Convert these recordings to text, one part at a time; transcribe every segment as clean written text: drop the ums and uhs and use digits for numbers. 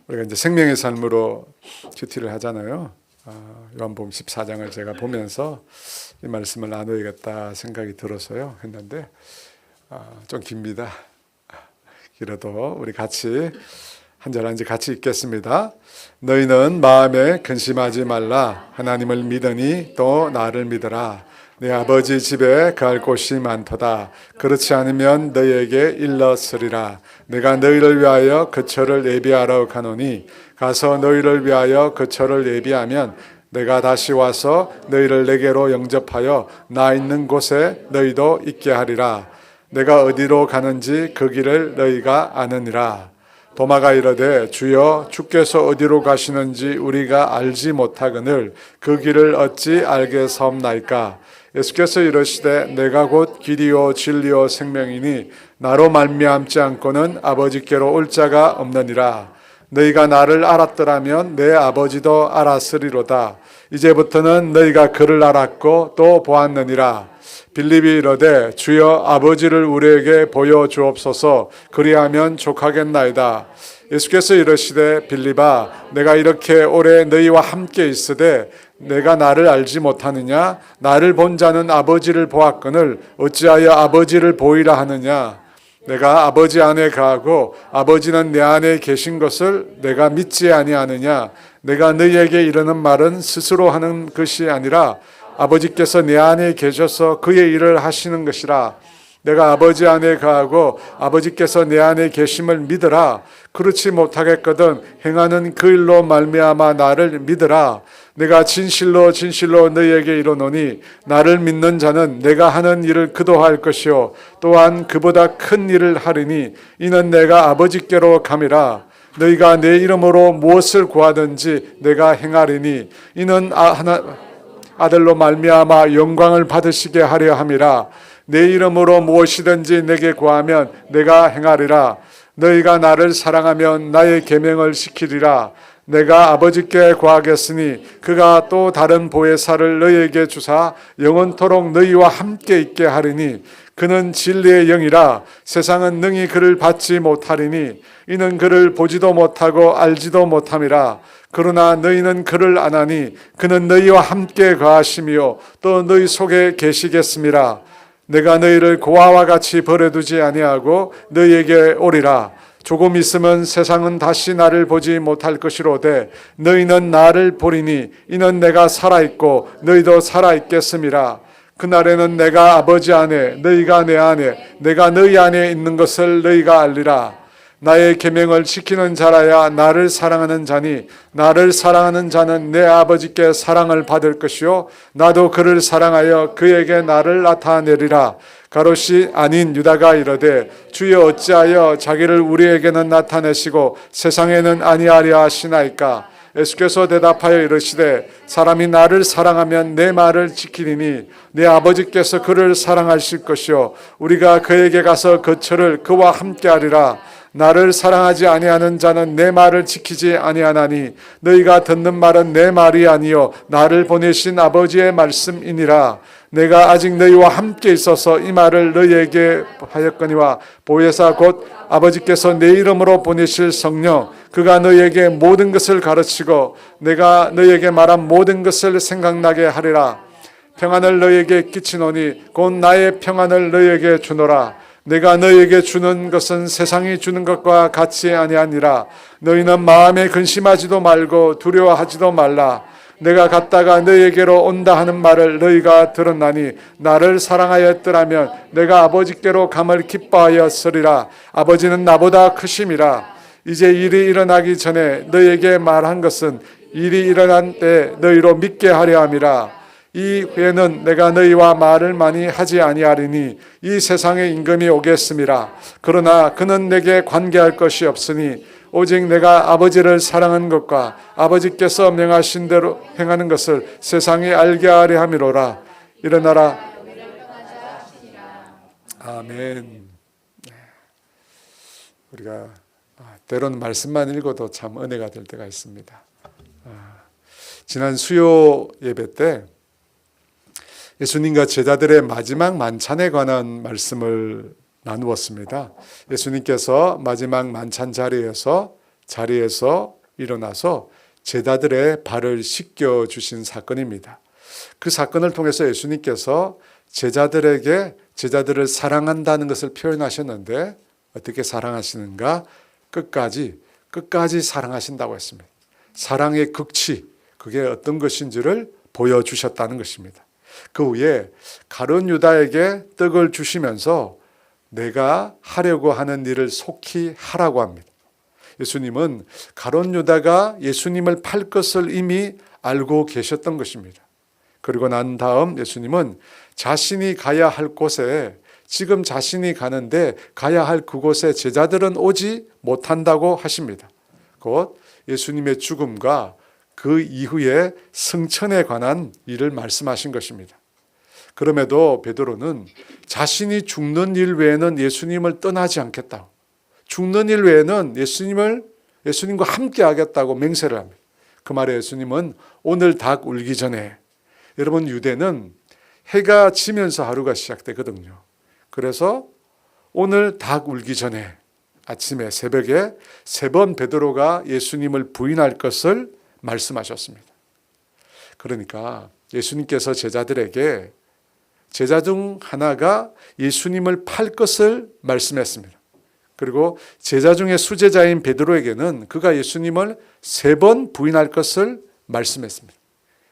우리가 이제 생명의 삶으로 큐티를 하잖아요. 요한복음 14장을 제가 보면서 이 말씀을 나누어야겠다 생각이 들어서요 했는데 좀 깁니다. 길어도 우리 같이 한 절 한 절 같이 읽겠습니다. 너희는 마음에 근심하지 말라. 하나님을 믿으니 또 나를 믿으라. 내 아버지 집에 갈 곳이 많도다. 그렇지 않으면 너희에게 일렀으리라. 내가 너희를 위하여 거처를 예비하러 가노니 가서 너희를 위하여 거처를 예비하면 내가 다시 와서 너희를 내게로 영접하여 나 있는 곳에 너희도 있게 하리라. 내가 어디로 가는지 그 길을 너희가 아느니라. 도마가 이르되 주여 주께서 어디로 가시는지 우리가 알지 못하거늘 그 길을 어찌 알겠사옵나이까. 예수께서 이르시되 내가 곧 길이요 진리요 생명이니 나로 말미암지 않고는 아버지께로 올 자가 없느니라. 너희가 나를 알았더라면 내 아버지도 알았으리로다. 이제부터는 너희가 그를 알았고 또 보았느니라. 빌립이 이르되 주여 아버지를 우리에게 보여주옵소서. 그리하면 족하겠나이다. 예수께서 이르시되 빌립아 내가 이렇게 오래 너희와 함께 있으되 내가 나를 알지 못하느냐? 나를 본 자는 아버지를 보았거늘 어찌하여 아버지를 보이라 하느냐? 내가 아버지 안에 거하고 아버지는 내 안에 계신 것을 내가 믿지 아니하느냐? 내가 너희에게 이르는 말은 스스로 하는 것이 아니라 아버지께서 내 안에 계셔서 그의 일을 하시는 것이라. 내가 아버지 안에 거하고 아버지께서 내 안에 계심을 믿으라. 그렇지 못하겠거든 행하는 그 일로 말미암아 나를 믿으라. 내가 진실로 진실로 너희에게 이르노니 나를 믿는 자는 내가 하는 일을 그도 할 것이요 또한 그보다 큰 일을 하리니 이는 내가 아버지께로 감이라. 너희가 내 이름으로 무엇을 구하든지 내가 행하리니 이는 아들로 말미암아 영광을 받으시게 하려 함이라. 내 이름으로 무엇이든지 내게 구하면 내가 행하리라. 너희가 나를 사랑하면 나의 계명을 지키리라. 내가 아버지께 구하겠으니 그가 또 다른 보혜사를 너희에게 주사 영원토록 너희와 함께 있게 하리니 그는 진리의 영이라. 세상은 능히 그를 받지 못하리니 이는 그를 보지도 못하고 알지도 못함이라. 그러나 너희는 그를 아나니 그는 너희와 함께 거하시며 또 너희 속에 계시겠음이라. 내가 너희를 고아와 같이 버려두지 아니하고 너희에게 오리라. 조금 있으면 세상은 다시 나를 보지 못할 것이로되 너희는 나를 보리니 이는 내가 살아있고 너희도 살아있겠음이라. 그날에는 내가 아버지 안에 너희가 내 안에 내가 너희 안에 있는 것을 너희가 알리라. 나의 계명을 지키는 자라야 나를 사랑하는 자니 나를 사랑하는 자는 내 아버지께 사랑을 받을 것이요 나도 그를 사랑하여 그에게 나를 나타내리라. 가롯이 아닌 유다가 이르되 주여 어찌하여 자기를 우리에게는 나타내시고 세상에는 아니하려 하시나이까. 예수께서 대답하여 이르시되 사람이 나를 사랑하면 내 말을 지키리니 내 아버지께서 그를 사랑하실 것이요 우리가 그에게 가서 거처를 그와 함께 하리라. 나를 사랑하지 아니하는 자는 내 말을 지키지 아니하나니 너희가 듣는 말은 내 말이 아니요 나를 보내신 아버지의 말씀이니라. 내가 아직 너희와 함께 있어서 이 말을 너희에게 하였거니와 보혜사 곧 아버지께서 내 이름으로 보내실 성령 그가 너희에게 모든 것을 가르치고 내가 너희에게 말한 모든 것을 생각나게 하리라. 평안을 너희에게 끼치노니 곧 나의 평안을 너희에게 주노라. 내가 너희에게 주는 것은 세상이 주는 것과 같이 아니하니라. 너희는 마음에 근심하지도 말고 두려워하지도 말라. 내가 갔다가 너희에게로 온다 하는 말을 너희가 들었나니 나를 사랑하였더라면 내가 아버지께로 감을 기뻐하였으리라. 아버지는 나보다 크심이라. 이제 일이 일어나기 전에 너희에게 말한 것은 일이 일어난 때 너희로 믿게 하려 함이라. 이 후에는 내가 너희와 말을 많이 하지 아니하리니 이 세상에 임금이 오겠음이라. 그러나 그는 내게 관계할 것이 없으니 오직 내가 아버지를 사랑하는 것과 아버지께서 명하신 대로 행하는 것을 세상이 알게 하려 함이로라. 일어나라. 아멘. 우리가 때로는 말씀만 읽어도 참 은혜가 될 때가 있습니다. 지난 수요 예배 때 예수님과 제자들의 마지막 만찬에 관한 말씀을 나누었습니다. 예수님께서 마지막 만찬 자리에서 자리에서 일어나서 제자들의 발을 씻겨 주신 사건입니다. 그 사건을 통해서 예수님께서 제자들을 사랑한다는 것을 표현하셨는데 어떻게 사랑하시는가? 끝까지 사랑하신다고 했습니다. 사랑의 극치, 그게 어떤 것인지를 보여주셨다는 것입니다. 그 후에 가룟 유다에게 떡을 주시면서 내가 하려고 하는 일을 속히 하라고 합니다. 예수님은 가룟 유다가 예수님을 팔 것을 이미 알고 계셨던 것입니다. 그리고 난 다음 예수님은 자신이 가야 할 곳에, 지금 자신이 가는데 가야 할 그곳에 제자들은 오지 못한다고 하십니다. 곧 예수님의 죽음과 그 이후에 승천에 관한 일을 말씀하신 것입니다. 그럼에도 베드로는 자신이 죽는 일 외에는 예수님을 떠나지 않겠다. 죽는 일 외에는 예수님과 함께 하겠다고 맹세를 합니다. 그 말에 예수님은 오늘 닭 울기 전에, 여러분 유대는 해가 지면서 하루가 시작되거든요. 그래서 오늘 닭 울기 전에 아침에 새벽에 3번 베드로가 예수님을 부인할 것을 말씀하셨습니다. 그러니까 예수님께서 제자들에게 제자 중 하나가 예수님을 팔 것을 말씀했습니다. 그리고 제자 중에 수제자인 베드로에게는 그가 예수님을 3번 부인할 것을 말씀했습니다.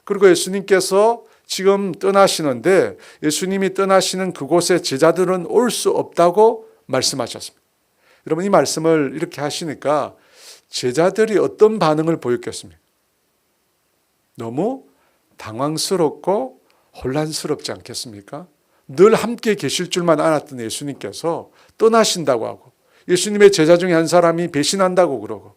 그리고 예수님께서 지금 떠나시는데 예수님이 떠나시는 그곳에 제자들은 올 수 없다고 말씀하셨습니다. 여러분 이 말씀을 이렇게 하시니까 제자들이 어떤 반응을 보였겠습니까? 너무 당황스럽고 혼란스럽지 않겠습니까? 늘 함께 계실 줄만 알았던 예수님께서 떠나신다고 하고 예수님의 제자 중에 한 사람이 배신한다고 그러고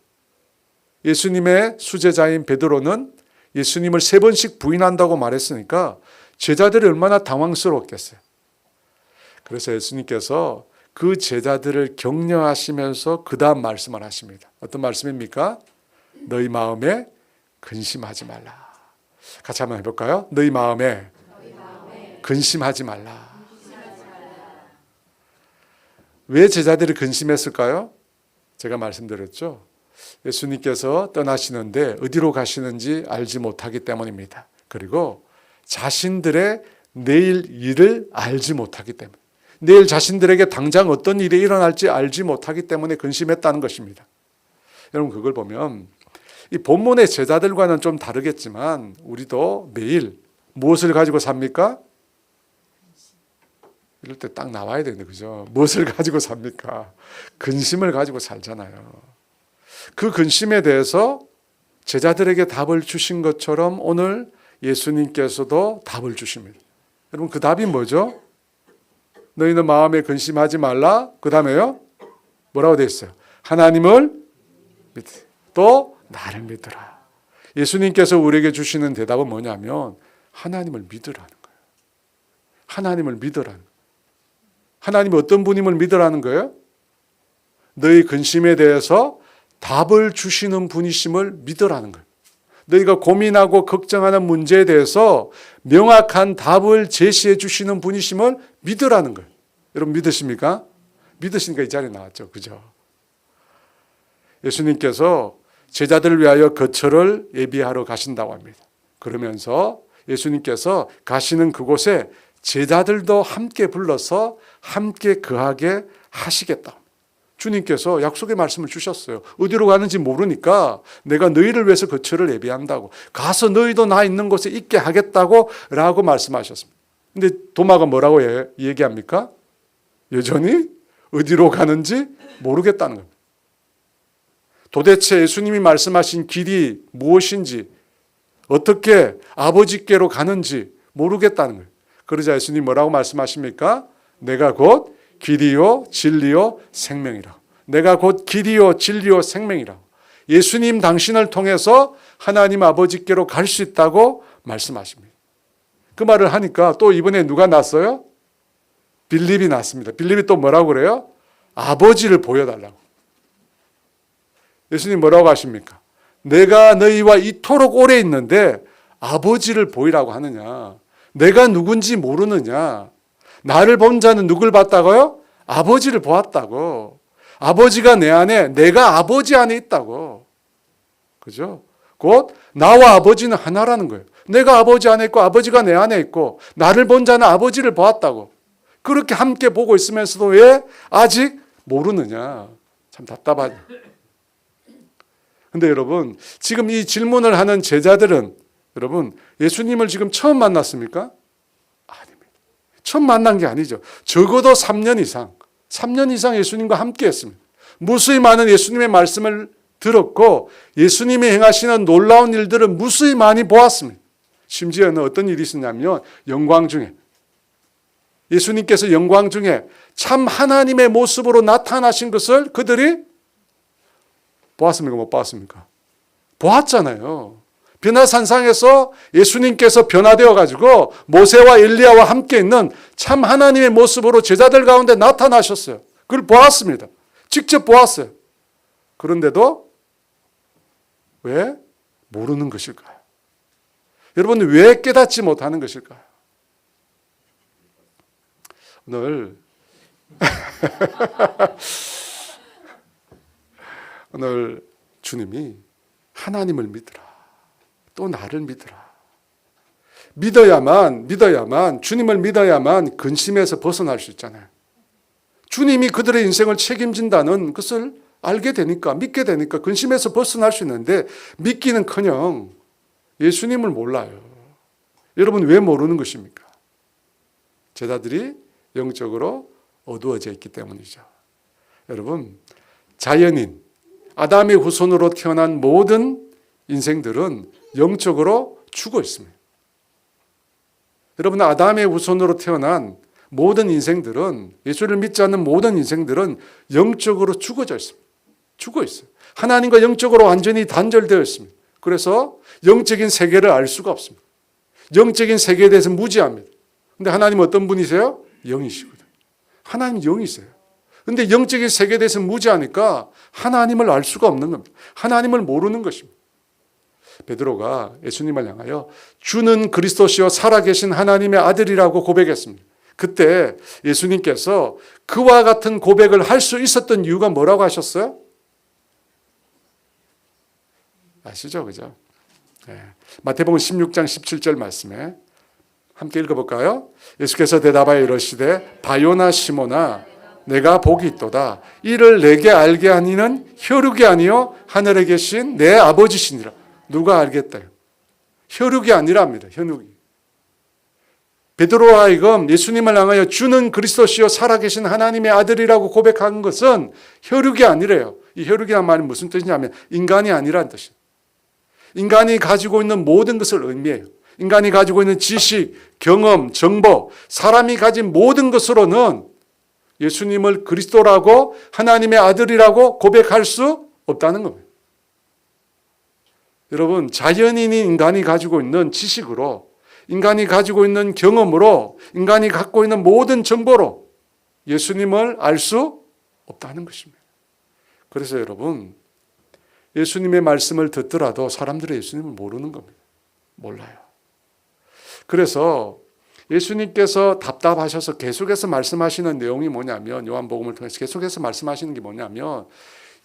예수님의 수제자인 베드로는 예수님을 3번씩 부인한다고 말했으니까 제자들이 얼마나 당황스러웠겠어요. 그래서 예수님께서 그 제자들을 격려하시면서 그 다음 말씀을 하십니다. 어떤 말씀입니까? 너희 마음에 근심하지 말라. 같이 한번 해볼까요? 너희 마음에 근심하지 말라. 왜 제자들이 근심했을까요? 제가 말씀드렸죠. 예수님께서 떠나시는데 어디로 가시는지 알지 못하기 때문입니다. 그리고 자신들의 내일 일을 알지 못하기 때문에, 내일 자신들에게 당장 어떤 일이 일어날지 알지 못하기 때문에 근심했다는 것입니다. 여러분 그걸 보면 이 본문의 제자들과는 좀 다르겠지만 우리도 매일 무엇을 가지고 삽니까? 이럴 때 딱 나와야 되는데 그죠? 무엇을 가지고 삽니까? 근심을 가지고 살잖아요. 그 근심에 대해서 제자들에게 답을 주신 것처럼 오늘 예수님께서도 답을 주십니다. 여러분 그 답이 뭐죠? 너희는 마음에 근심하지 말라. 그 다음에요? 뭐라고 되어 있어요? 하나님을 또 나를 믿으라. 예수님께서 우리에게 주시는 대답은 뭐냐면 하나님을 믿으라는 거예요. 하나님을 믿으라는 거예요. 하나님이 어떤 분임을 믿으라는 거예요? 너희 근심에 대해서 답을 주시는 분이심을 믿으라는 거예요. 너희가 고민하고 걱정하는 문제에 대해서 명확한 답을 제시해 주시는 분이심을 믿으라는 거예요. 여러분 믿으십니까? 믿으시니까 이 자리에 나왔죠. 그죠? 예수님께서 제자들을 위하여 거처를 예비하러 가신다고 합니다. 그러면서 예수님께서 가시는 그곳에 제자들도 함께 불러서 함께 거하게 하시겠다. 주님께서 약속의 말씀을 주셨어요. 어디로 가는지 모르니까 내가 너희를 위해서 거처를 예비한다고. 가서 너희도 나 있는 곳에 있게 하겠다고 라고 말씀하셨습니다. 근데 도마가 뭐라고 얘기합니까? 여전히 어디로 가는지 모르겠다는 겁니다. 도대체 예수님이 말씀하신 길이 무엇인지, 어떻게 아버지께로 가는지 모르겠다는 거예요. 그러자 예수님 뭐라고 말씀하십니까? 내가 곧 길이요 진리요 생명이라. 내가 곧 길이요 진리요 생명이라. 예수님 당신을 통해서 하나님 아버지께로 갈 수 있다고 말씀하십니다. 그 말을 하니까 또 이번에 누가 났어요? 빌립이 났습니다. 빌립이 또 뭐라고 그래요? 아버지를 보여달라고. 예수님 뭐라고 하십니까? 내가 너희와 이토록 오래 있는데 아버지를 보이라고 하느냐? 내가 누군지 모르느냐? 나를 본 자는 누굴 봤다고요? 아버지를 보았다고. 아버지가 내 안에, 내가 아버지 안에 있다고. 그죠? 곧 나와 아버지는 하나라는 거예요. 내가 아버지 안에 있고 아버지가 내 안에 있고 나를 본 자는 아버지를 보았다고. 그렇게 함께 보고 있으면서도 왜 아직 모르느냐. 참 답답하죠. 근데 여러분, 지금 이 질문을 하는 제자들은 여러분, 예수님을 지금 처음 만났습니까? 아닙니다. 처음 만난 게 아니죠. 적어도 3년 이상 예수님과 함께 했습니다. 무수히 많은 예수님의 말씀을 들었고 예수님이 행하시는 놀라운 일들을 무수히 많이 보았습니다. 심지어는 어떤 일이 있었냐면 영광 중에 예수님께서 영광 중에 참 하나님의 모습으로 나타나신 것을 그들이 보았습니까? 못 보았습니까? 보았잖아요. 변화산상에서 예수님께서 변화되어 가지고 모세와 엘리야와 함께 있는 참 하나님의 모습으로 제자들 가운데 나타나셨어요. 그걸 보았습니다. 직접 보았어요. 그런데도 왜 모르는 것일까요? 여러분, 왜 깨닫지 못하는 것일까요? 오늘 주님이 하나님을 믿으라. 또 나를 믿으라. 믿어야만 주님을 믿어야만 근심에서 벗어날 수 있잖아요. 주님이 그들의 인생을 책임진다는 것을 알게 되니까 믿게 되니까 근심에서 벗어날 수 있는데 믿기는커녕 예수님을 몰라요. 여러분 왜 모르는 것입니까? 제자들이 영적으로 어두워져 있기 때문이죠. 여러분 자연인 아담의 후손으로 태어난 모든 인생들은 영적으로 죽어 있습니다. 여러분 아담의 후손으로 태어난 모든 인생들은 예수를 믿지 않는 모든 인생들은 영적으로 죽어져 있습니다. 죽어 있어요. 하나님과 영적으로 완전히 단절되어 있습니다. 그래서 영적인 세계를 알 수가 없습니다. 영적인 세계에 대해서 무지합니다. 근데 하나님은 어떤 분이세요? 영이시거든요. 하나님은 영이세요. 근데 영적인 세계에 대해서 무지하니까 하나님을 알 수가 없는 겁니다. 하나님을 모르는 것입니다. 베드로가 예수님을 향하여 주는 그리스도시요 살아계신 하나님의 아들이라고 고백했습니다. 그때 예수님께서 그와 같은 고백을 할 수 있었던 이유가 뭐라고 하셨어요? 아시죠? 그죠? 네. 마태복음 16장 17절 말씀에 함께 읽어볼까요? 예수께서 대답하여 이르시되 바요나 시모나 내가 복이 있도다. 이를 내게 알게 하니는 혈육이 아니요 하늘에 계신 내 아버지시니라. 누가 알겠다요? 혈육이 아니랍니다. 혈육이. 베드로와 하여금 예수님을 향하여 주는 그리스도시요 살아계신 하나님의 아들이라고 고백한 것은 혈육이 아니래요. 이 혈육이란 말이 무슨 뜻이냐면 인간이 아니라는 뜻이에요. 인간이 가지고 있는 모든 것을 의미해요. 인간이 가지고 있는 지식, 경험, 정보, 사람이 가진 모든 것으로는 예수님을 그리스도라고 하나님의 아들이라고 고백할 수 없다는 겁니다. 여러분, 자연인인 인간이 가지고 있는 지식으로, 인간이 가지고 있는 경험으로, 인간이 갖고 있는 모든 정보로 예수님을 알 수 없다는 것입니다. 그래서 여러분, 예수님의 말씀을 듣더라도 사람들은 예수님을 모르는 겁니다. 몰라요. 그래서 예수님께서 답답하셔서 계속해서 말씀하시는 내용이 뭐냐면 요한복음을 통해서 계속해서 말씀하시는 게 뭐냐면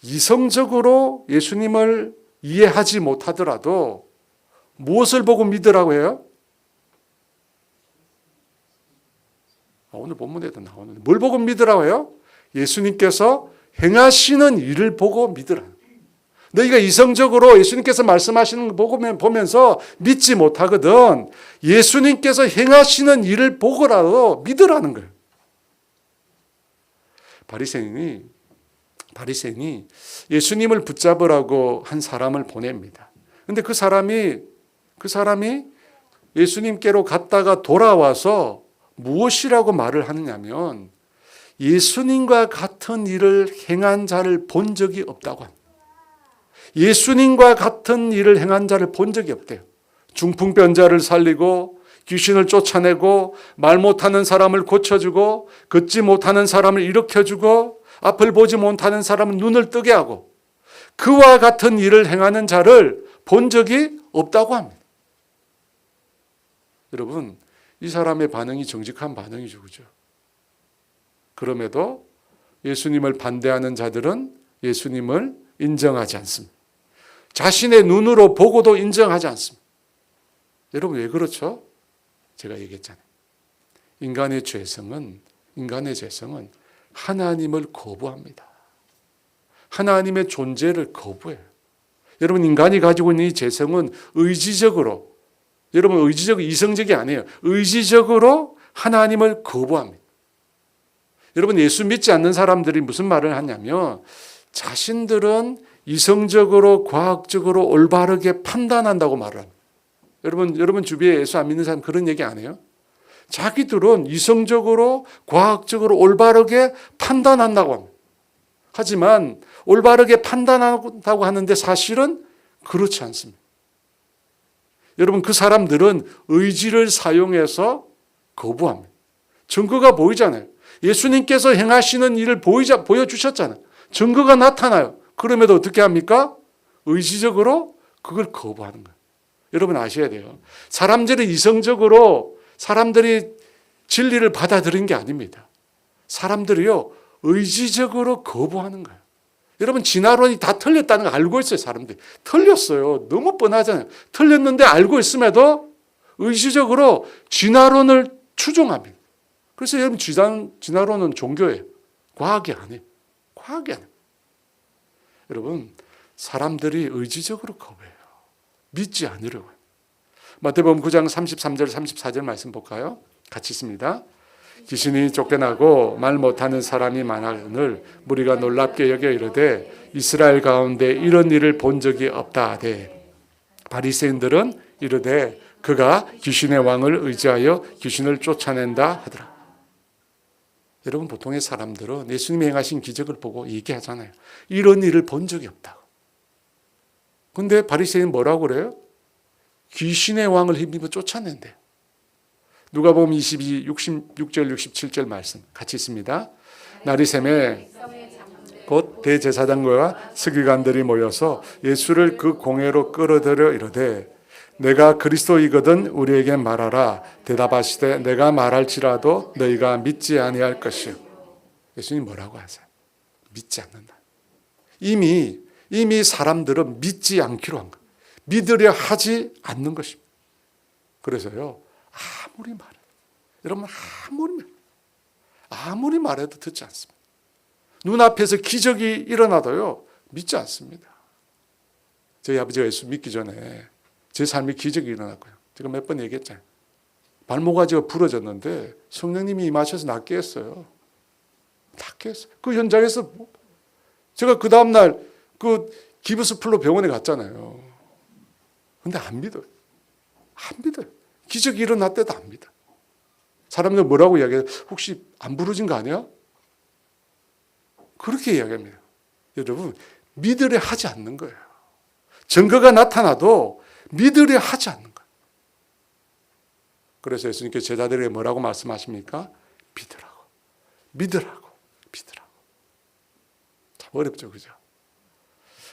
이성적으로 예수님을 이해하지 못하더라도 무엇을 보고 믿으라고 해요? 오늘 본문에도 나오는데 뭘 보고 믿으라고 해요? 예수님께서 행하시는 일을 보고 믿으라. 너희가 이성적으로 예수님께서 말씀하시는 거 보면서 믿지 못하거든 예수님께서 행하시는 일을 보고라도 믿으라는 거예요. 바리새인이 예수님을 붙잡으라고 한 사람을 보냅니다. 그런데 그 사람이 예수님께로 갔다가 돌아와서 무엇이라고 말을 하느냐면 예수님과 같은 일을 행한 자를 본 적이 없다고 합니다. 예수님과 같은 일을 행한 자를 본 적이 없대요. 중풍병자를 살리고 귀신을 쫓아내고 말 못하는 사람을 고쳐주고 걷지 못하는 사람을 일으켜주고 앞을 보지 못하는 사람은 눈을 뜨게 하고 그와 같은 일을 행하는 자를 본 적이 없다고 합니다. 여러분, 이 사람의 반응이 정직한 반응이죠. 그죠? 그럼에도 예수님을 반대하는 자들은 예수님을 인정하지 않습니다. 자신의 눈으로 보고도 인정하지 않습니다. 여러분 왜 그렇죠? 제가 얘기했잖아요. 인간의 죄성은 하나님을 거부합니다. 하나님의 존재를 거부해요. 여러분 인간이 가지고 있는 이 죄성은 의지적으로, 여러분 의지적 이성적이 아니에요. 의지적으로 하나님을 거부합니다. 여러분 예수 믿지 않는 사람들이 무슨 말을 하냐면 자신들은 이성적으로 과학적으로 올바르게 판단한다고 말을 합니다. 여러분 주위에 예수 안 믿는 사람 그런 얘기 안 해요? 자기들은 이성적으로 과학적으로 올바르게 판단한다고 합니다. 하지만 올바르게 판단한다고 하는데 사실은 그렇지 않습니다. 여러분 그 사람들은 의지를 사용해서 거부합니다. 증거가 보이잖아요. 예수님께서 행하시는 일을 보여주셨잖아요. 증거가 나타나요. 그럼에도 어떻게 합니까? 의지적으로 그걸 거부하는 거예요. 여러분 아셔야 돼요. 사람들이 이성적으로 사람들이 진리를 받아들인 게 아닙니다. 사람들이요 의지적으로 거부하는 거예요. 여러분 진화론이 다 틀렸다는 거 알고 있어요. 사람들이 틀렸어요. 너무 뻔하잖아요. 틀렸는데 알고 있음에도 의지적으로 진화론을 추종합니다. 그래서 여러분 진화론은 종교예요. 과학이 아니에요. 과학이 아니에요. 여러분 사람들이 의지적으로 거부해요. 믿지 않으려고 해요. 마태복음 9장 33절 34절 말씀 볼까요? 같이 있습니다. 귀신이 쫓겨나고 말 못하는 사람이 많아오늘 무리가 놀랍게 여겨 이르되 이스라엘 가운데 이런 일을 본 적이 없다 하되 바리새인들은 이르되 그가 귀신의 왕을 의지하여 귀신을 쫓아낸다 하더라. 여러분 보통의 사람들은 예수님이 행하신 기적을 보고 얘기하잖아요. 이런 일을 본 적이 없다고. 그런데 바리새인은 뭐라고 그래요? 귀신의 왕을 힘입어 쫓아낸대. 누가복음 22, 66절 67절 말씀 같이 있습니다. 날이 새매 곧 대제사장과 서기관들이 모여서 예수를 그 공회로 끌어들여 이르되 내가 그리스도이거든 우리에게 말하라. 대답하시되 내가 말할지라도 너희가 믿지 아니할 것이요. 예수님 뭐라고 하세요? 믿지 않는다. 이미 사람들은 믿지 않기로 한 거예요. 믿으려 하지 않는 것입니다. 그래서요 아무리 말해도 여러분 아무리 말해도 듣지 않습니다. 눈앞에서 기적이 일어나도요 믿지 않습니다. 저희 아버지가 예수 믿기 전에 제 삶에 기적이 일어났고요. 제가 몇 번 얘기했잖아요. 발목아지가 부러졌는데 성령님이 임하셔서 낫게 했어요. 낫게 했어요. 그 현장에서 제가 그 다음날 그 기브스플로 병원에 갔잖아요. 근데 안 믿어요. 안 믿어요. 기적이 일어났대도 안 믿어. 사람들 뭐라고 이야기해요? 혹시 안 부러진 거 아니야? 그렇게 이야기합니다. 여러분 믿으려 하지 않는 거예요. 증거가 나타나도 믿으려 하지 않는 거예요. 그래서 예수님께서 제자들에게 뭐라고 말씀하십니까? 믿으라고. 참 어렵죠, 그죠?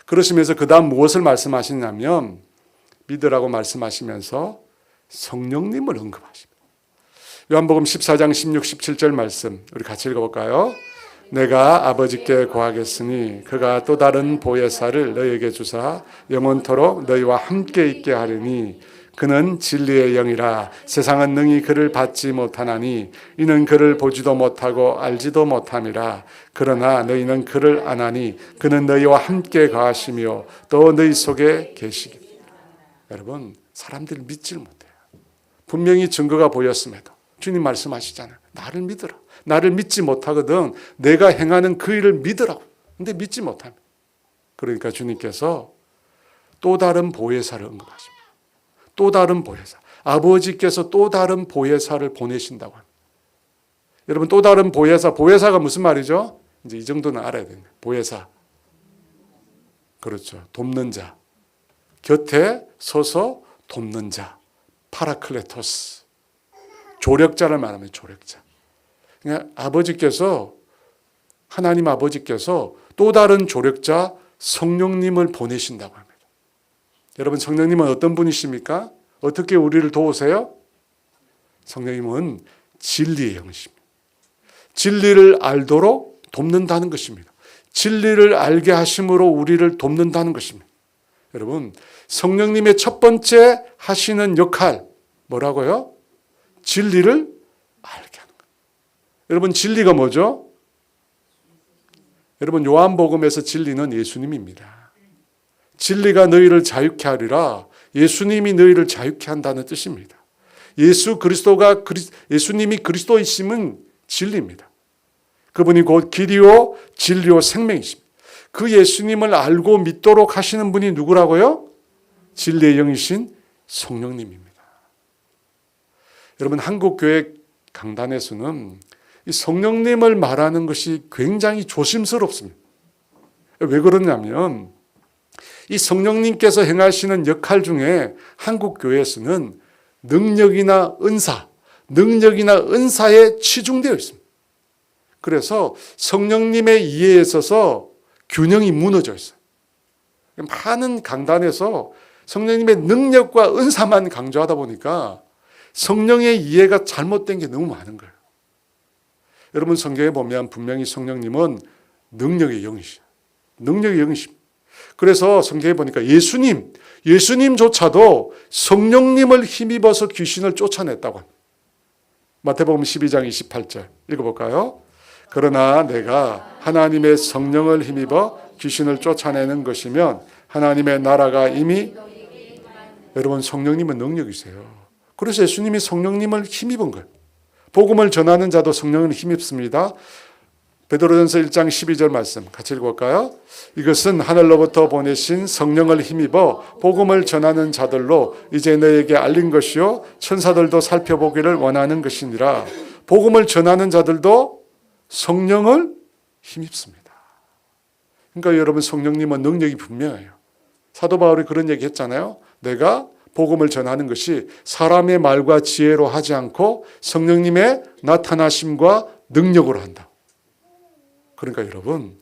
그러시면서 그 다음 무엇을 말씀하시냐면 믿으라고 말씀하시면서 성령님을 언급하십니다. 요한복음 14장 16, 17절 말씀 우리 같이 읽어볼까요? 내가 아버지께 구하겠으니 그가 또 다른 보혜사를 너희에게 주사 영원토록 너희와 함께 있게 하리니 그는 진리의 영이라 세상은 능히 그를 받지 못하나니 이는 그를 보지도 못하고 알지도 못함이라. 그러나 너희는 그를 아나니 그는 너희와 함께 거하시며 또 너희 속에 계시기. 여러분 사람들이 믿지를 못해요. 분명히 증거가 보였음에도 주님 말씀하시잖아요. 나를 믿으라. 나를 믿지 못하거든 내가 행하는 그 일을 믿으라고. 근데 믿지 못합니다. 그러니까 주님께서 또 다른 보혜사를 언급하십니다. 또 다른 보혜사. 아버지께서 또 다른 보혜사를 보내신다고 합니다. 여러분 또 다른 보혜사가 무슨 말이죠? 이제 이 정도는 알아야 됩니다. 보혜사. 그렇죠. 돕는 자. 곁에 서서 돕는 자. 파라클레토스. 조력자를 말하면 조력자. 그러니까 하나님 아버지께서 또 다른 조력자 성령님을 보내신다고 합니다. 여러분 성령님은 어떤 분이십니까? 어떻게 우리를 도우세요? 성령님은 진리의 영이십니다. 진리를 알도록 돕는다는 것입니다. 진리를 알게 하심으로 우리를 돕는다는 것입니다. 여러분, 성령님의 첫 번째 하시는 역할 뭐라고요? 진리를 알게 하는 거예요. 여러분, 진리가 뭐죠? 여러분, 요한복음에서 진리는 예수님입니다. 진리가 너희를 자유케 하리라. 예수님이 너희를 자유케 한다는 뜻입니다. 예수님이 그리스도이심은 진리입니다. 그분이 곧 길이요 진리요 생명이십니다. 그 예수님을 알고 믿도록 하시는 분이 누구라고요? 진리의 영이신 성령님입니다. 여러분, 한국교회 강단에서는 이 성령님을 말하는 것이 굉장히 조심스럽습니다. 왜 그러냐면 이 성령님께서 행하시는 역할 중에 한국교회에서는 능력이나 은사에 치중되어 있습니다. 그래서 성령님의 이해에 있어서 균형이 무너져 있어요. 많은 강단에서 성령님의 능력과 은사만 강조하다 보니까 성령의 이해가 잘못된 게 너무 많은 거예요. 여러분, 성경에 보면 분명히 성령님은 능력의 영이시죠. 능력의 영이십니다. 그래서 성경에 보니까 예수님조차도 성령님을 힘입어서 귀신을 쫓아냈다고 합니다. 마태복음 12장 28절 읽어볼까요? 그러나 내가 하나님의 성령을 힘입어 귀신을 쫓아내는 것이면 하나님의 나라가 이미 여러분, 성령님은 능력이세요. 그래서 예수님이 성령님을 힘입은 거예요. 복음을 전하는 자도 성령을 힘입습니다. 베드로전서 1장 12절 말씀 같이 읽어볼까요? 이것은 하늘로부터 보내신 성령을 힘입어 복음을 전하는 자들로 이제 너에게 알린 것이요 천사들도 살펴보기를 원하는 것이니라. 복음을 전하는 자들도 성령을 힘입습니다. 그러니까 여러분, 성령님은 능력이 분명해요. 사도 바울이 그런 얘기 했잖아요. 내가 복음을 전하는 것이 사람의 말과 지혜로 하지 않고 성령님의 나타나심과 능력으로 한다. 그러니까 여러분,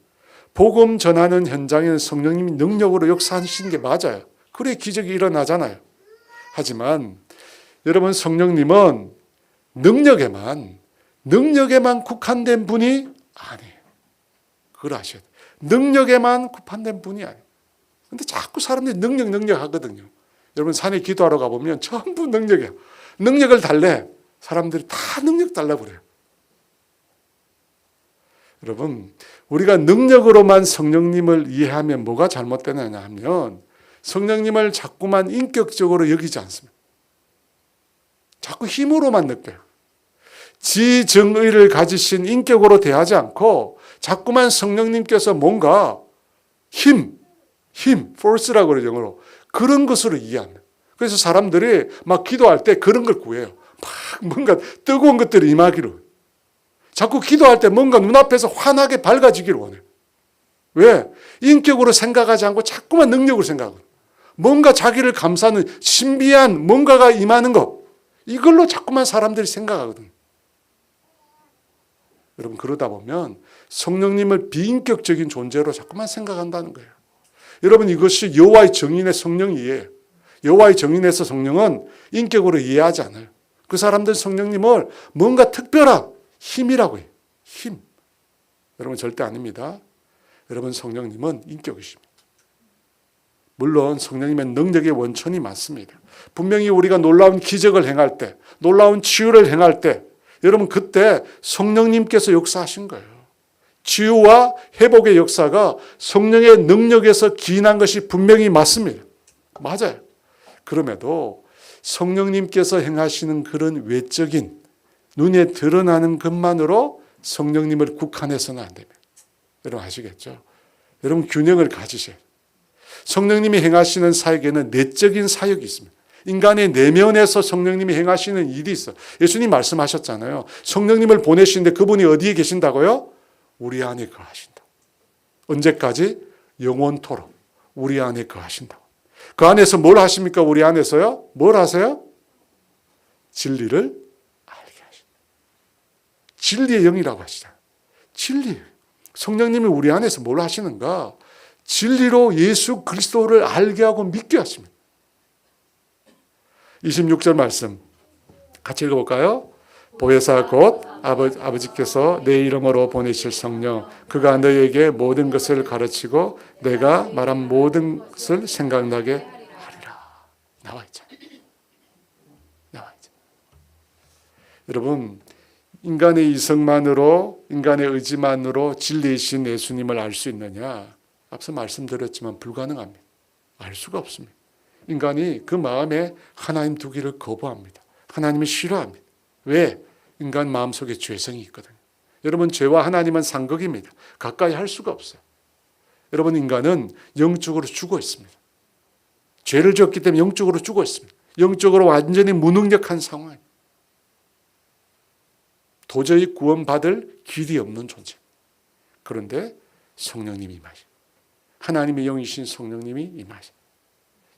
복음 전하는 현장에는 성령님이 능력으로 역사하시는 게 맞아요. 그래 기적이 일어나잖아요. 하지만 여러분, 성령님은 능력에만 국한된 분이 아니에요. 그걸 아셔야 돼요. 능력에만 국한된 분이 아니에요. 근데 자꾸 사람들이 능력 하거든요. 여러분, 산에 기도하러 가보면 전부 능력이에요. 능력을 달래. 사람들이 다 능력 달라고 그래요. 여러분, 우리가 능력으로만 성령님을 이해하면 뭐가 잘못되느냐 하면 성령님을 자꾸만 인격적으로 여기지 않습니다. 자꾸 힘으로만 느껴요. 지정의를 가지신 인격으로 대하지 않고 자꾸만 성령님께서 뭔가 force라고 그러죠, 영어로. 그런 것으로 이해합니다. 그래서 사람들이 막 기도할 때 그런 걸 구해요. 막 뭔가 뜨거운 것들이 임하기로. 자꾸 기도할 때 뭔가 눈앞에서 환하게 밝아지기를 원해요. 왜? 인격으로 생각하지 않고 자꾸만 능력으로 생각하고 뭔가 자기를 감싸는 신비한 뭔가가 임하는 것, 이걸로 자꾸만 사람들이 생각하거든요. 여러분, 그러다 보면 성령님을 비인격적인 존재로 자꾸만 생각한다는 거예요. 여러분, 이것이 여호와의 정인의 성령이에요. 여호와의 정인에서 성령은 인격으로 이해하지 않아요. 그 사람들은 성령님을 뭔가 특별한 힘이라고 해요. 힘. 여러분, 절대 아닙니다. 여러분, 성령님은 인격이십니다. 물론 성령님의 능력의 원천이 많습니다. 분명히 우리가 놀라운 기적을 행할 때, 놀라운 치유를 행할 때, 여러분, 그때 성령님께서 역사하신 거예요. 치유와 회복의 역사가 성령의 능력에서 기인한 것이 분명히 맞습니다. 맞아요. 그럼에도 성령님께서 행하시는 그런 외적인 눈에 드러나는 것만으로 성령님을 국한해서는 안 됩니다. 여러분 아시겠죠? 여러분 균형을 가지셔야 돼요. 성령님이 행하시는 사역에는 내적인 사역이 있습니다. 인간의 내면에서 성령님이 행하시는 일이 있어요. 예수님 말씀하셨잖아요. 성령님을 보내시는데 그분이 어디에 계신다고요? 우리 안에 거하신다. 언제까지? 영원토록 우리 안에 거하신다. 그 안에서 뭘 하십니까? 우리 안에서요? 뭘 하세요? 진리를 알게 하신다. 진리의 영이라고 하시잖아요. 진리. 성령님이 우리 안에서 뭘 하시는가? 진리로 예수 그리스도를 알게 하고 믿게 하십니다. 26절 말씀 같이 읽어볼까요? 보혜사 곧 아버지께서 내 이름으로 보내실 성령, 그가 너희에게 모든 것을 가르치고 내가 말한 모든 것을 생각나게 하리라. 나와 있잖아요. 나와 있잖아요. 여러분, 인간의 이성만으로, 인간의 의지만으로 진리이신 예수님을 알 수 있느냐? 앞서 말씀드렸지만 불가능합니다. 알 수가 없습니다. 인간이 그 마음에 하나님 두기를 거부합니다. 하나님을 싫어합니다. 왜? 인간 마음속에 죄성이 있거든요. 여러분, 죄와 하나님은 상극입니다. 가까이 할 수가 없어요. 여러분, 인간은 영적으로 죽어 있습니다. 죄를 지었기 때문에 영적으로 죽어 있습니다. 영적으로 완전히 무능력한 상황입니다. 도저히 구원받을 길이 없는 존재. 그런데 성령님이 임하셔. 하나님의 영이신 성령님이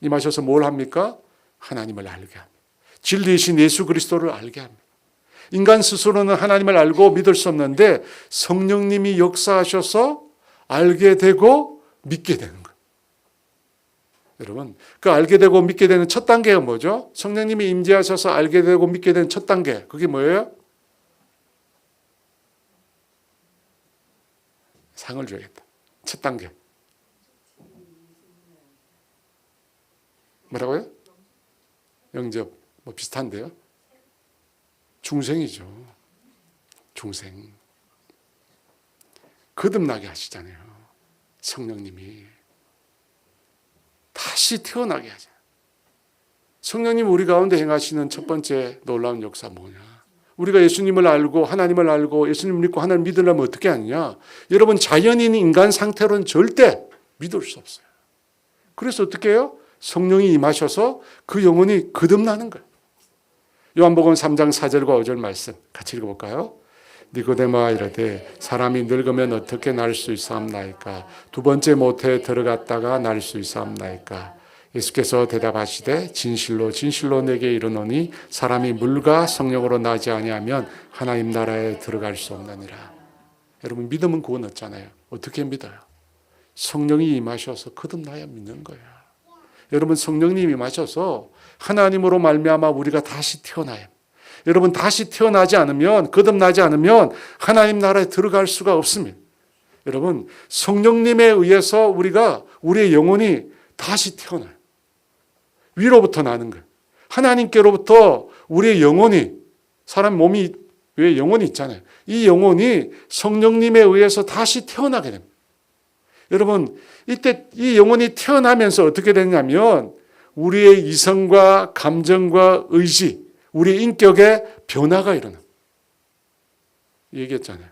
임하셔서 뭘 합니까? 하나님을 알게 합니다. 진리이신 예수 그리스도를 알게 합니다. 인간 스스로는 하나님을 알고 믿을 수 없는데 성령님이 역사하셔서 알게 되고 믿게 되는 거예요. 여러분, 그 알게 되고 믿게 되는 첫 단계가 뭐죠? 성령님이 임재하셔서 알게 되고 믿게 되는 첫 단계, 그게 뭐예요? 상을 줘야겠다. 첫 단계. 뭐라고요? 영접. 뭐 비슷한데요. 중생이죠. 중생. 거듭나게 하시잖아요. 성령님이. 다시 태어나게 하잖아요. 성령님 우리 가운데 행하시는 첫 번째 놀라운 역사 뭐냐? 우리가 예수님을 알고 하나님을 알고 예수님을 믿고 하나님을 믿으려면 어떻게 하느냐? 여러분, 자연인 인간 상태로는 절대 믿을 수 없어요. 그래서 어떻게 해요? 성령이 임하셔서 그 영혼이 거듭나는 거예요. 요한복음 3장 4절과 5절 말씀 같이 읽어볼까요? 니고데모가 이르되 사람이 늙으면 어떻게 날 수 있사옵나이까? 두 번째 모태에 들어갔다가 날 수 있사옵나이까? 예수께서 대답하시되 진실로 진실로 내게 이르노니 사람이 물과 성령으로 나지 아니하면 하나님 나라에 들어갈 수 없느니라. 여러분, 믿음은 구원 얻잖아요. 어떻게 믿어요? 성령이 임하셔서 거듭나야 믿는 거예요. 여러분, 성령님이 임하셔서 하나님으로 말미암아 우리가 다시 태어나요. 여러분, 다시 태어나지 않으면, 거듭나지 않으면 하나님 나라에 들어갈 수가 없습니다. 여러분, 성령님에 의해서 우리의 영혼이 다시 태어나요. 위로부터 나는 거예요. 하나님께로부터 우리의 영혼이, 사람 몸이 왜 영혼이 있잖아요. 이 영혼이 성령님에 의해서 다시 태어나게 됩니다. 여러분, 이때 이 영혼이 태어나면서 어떻게 되냐면 우리의 이성과 감정과 의지, 우리 인격의 변화가 일어납니다. 얘기했잖아요.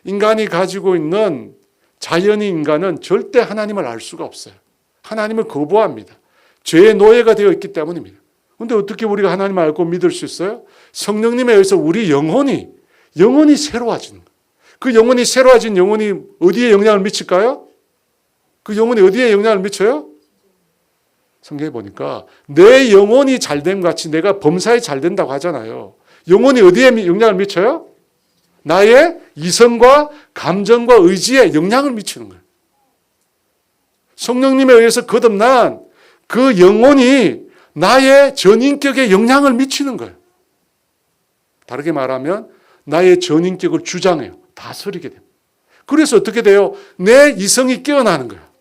인간이 가지고 있는 자연의 인간은 절대 하나님을 알 수가 없어요. 하나님을 거부합니다. 죄의 노예가 되어 있기 때문입니다. 그런데 어떻게 우리가 하나님을 알고 믿을 수 있어요? 성령님에 의해서 우리 영혼이 새로워지는 거예요. 그 영혼이 새로워진 영혼이 어디에 영향을 미칠까요? 그 영혼이 어디에 영향을 미쳐요? 성경에 보니까 내 영혼이 잘됨 같이 내가 범사에 잘 된다고 하잖아요. 영혼이 어디에 영향을 미쳐요? 나의 이성과 감정과 의지에 영향을 미치는 거예요. 성령님에 의해서 거듭난 그 영혼이 나의 전인격에 영향을 미치는 거예요. 다르게 말하면 나의 전인격을 주장해요. 다스리게 돼요. 그래서 어떻게 돼요? 내 이성이 깨어나는 거예요.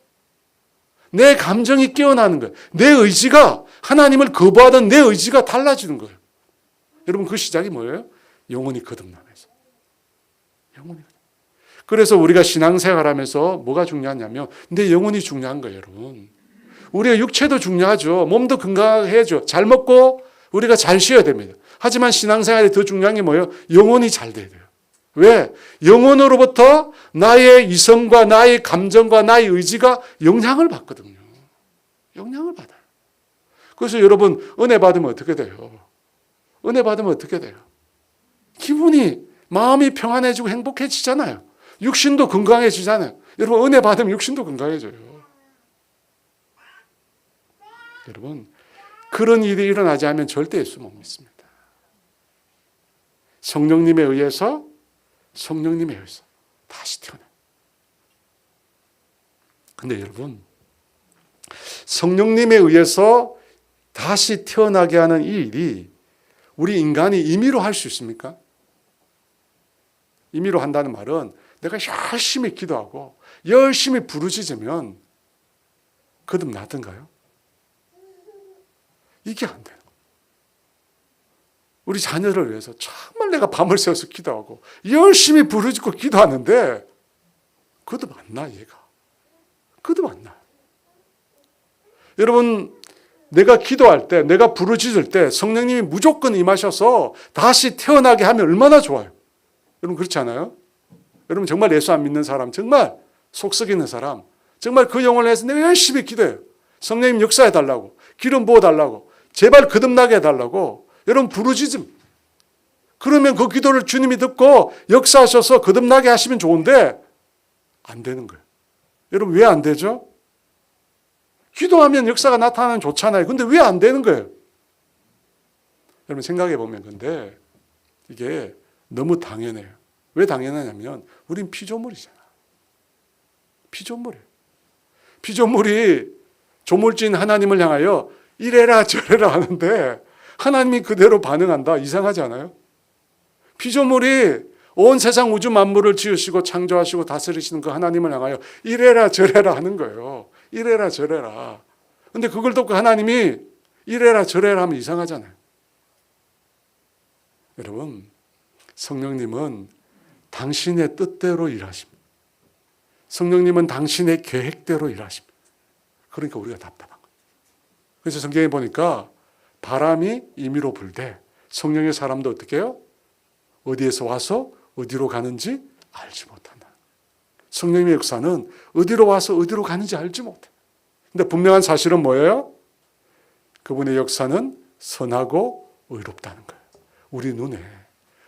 내 감정이 깨어나는 거예요. 내 의지가, 하나님을 거부하던 내 의지가 달라지는 거예요. 여러분, 그 시작이 뭐예요? 영혼이 거듭나면서. 그래서 우리가 신앙생활하면서 뭐가 중요하냐면 내 영혼이 중요한 거예요, 여러분. 우리가 육체도 중요하죠. 몸도 건강해야죠. 잘 먹고 우리가 잘 쉬어야 됩니다. 하지만 신앙생활이 더 중요한 게 뭐예요? 영혼이 잘 돼야 돼요. 왜? 영혼으로부터 나의 이성과 나의 감정과 나의 의지가 영향을 받거든요. 영향을 받아요. 그래서 여러분, 은혜 받으면 어떻게 돼요? 은혜 받으면 어떻게 돼요? 기분이, 마음이 평안해지고 행복해지잖아요. 육신도 건강해지잖아요. 여러분, 은혜 받으면 육신도 건강해져요. 여러분, 그런 일이 일어나지 않으면 절대 예수 못 믿습니다. 성령님에 의해서 다시 태어나요. 근데 여러분, 성령님에 의해서 다시 태어나게 하는 이 일이 우리 인간이 임의로 할 수 있습니까? 임의로 한다는 말은 내가 열심히 기도하고 열심히 부르짖으면 거듭나던가요? 이게 안 돼요. 우리 자녀를 위해서 정말 내가 밤을 새워서 기도하고 열심히 부르짖고 기도하는데 거듭 안 나, 얘가. 거듭 안 나. 여러분, 내가 기도할 때, 내가 부르짖을 때 성령님이 무조건 임하셔서 다시 태어나게 하면 얼마나 좋아요. 여러분 그렇지 않아요? 여러분 정말 예수 안 믿는 사람, 정말 속 썩이는 사람, 정말 그 영혼을 위해서 내가 열심히 기도해요. 성령님 역사해달라고, 기름 부어달라고, 제발 거듭나게 해달라고. 여러분 부르짖음. 그러면 그 기도를 주님이 듣고 역사하셔서 거듭나게 하시면 좋은데 안 되는 거예요. 여러분 왜 안 되죠? 기도하면 역사가 나타나면 좋잖아요. 근데 왜 안 되는 거예요? 여러분 생각해 보면 근데 이게 너무 당연해요. 왜 당연하냐면 우린 피조물이잖아. 피조물이에요. 피조물이 조물주인 하나님을 향하여 이래라 저래라 하는데 하나님이 그대로 반응한다. 이상하지 않아요? 피조물이 온 세상 우주 만물을 지으시고 창조하시고 다스리시는 그 하나님을 향하여 이래라 저래라 하는 거예요. 이래라 저래라. 근데 그걸 듣고 하나님이 이래라 저래라 하면 이상하잖아요. 여러분, 성령님은 당신의 뜻대로 일하십니다. 성령님은 당신의 계획대로 일하십니다. 그러니까 우리가 답답한 거예요. 그래서 성경에 보니까 바람이 임의로 불되 성령의 사람도 어떻게 해요? 어디에서 와서 어디로 가는지 알지 못한다. 성령의 역사는 어디로 와서 어디로 가는지 알지 못해. 근데 분명한 사실은 뭐예요? 그분의 역사는 선하고 의롭다는 거예요.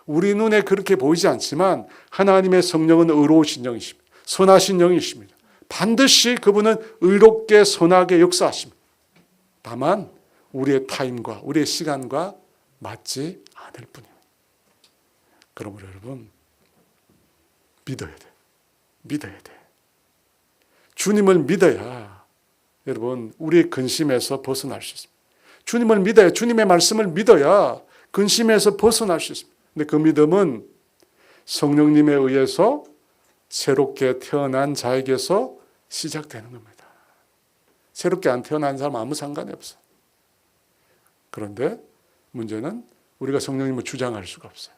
우리 눈에 그렇게 보이지 않지만 하나님의 성령은 의로우신 영이십니다. 선하신 영이십니다. 반드시 그분은 의롭게 선하게 역사하십니다. 다만 우리의 타임과 우리의 시간과 맞지 않을 뿐입니다. 그러므로 여러분 믿어야 돼. 믿어야 돼. 주님을 믿어야 여러분 우리의 근심에서 벗어날 수 있습니다. 주님을 믿어야, 주님의 말씀을 믿어야 근심에서 벗어날 수 있습니다. 근데 그 믿음은 성령님에 의해서 새롭게 태어난 자에게서 시작되는 겁니다. 새롭게 안 태어난 사람 아무 상관이 없어요. 그런데 문제는 우리가 성령님을 주장할 수가 없어요.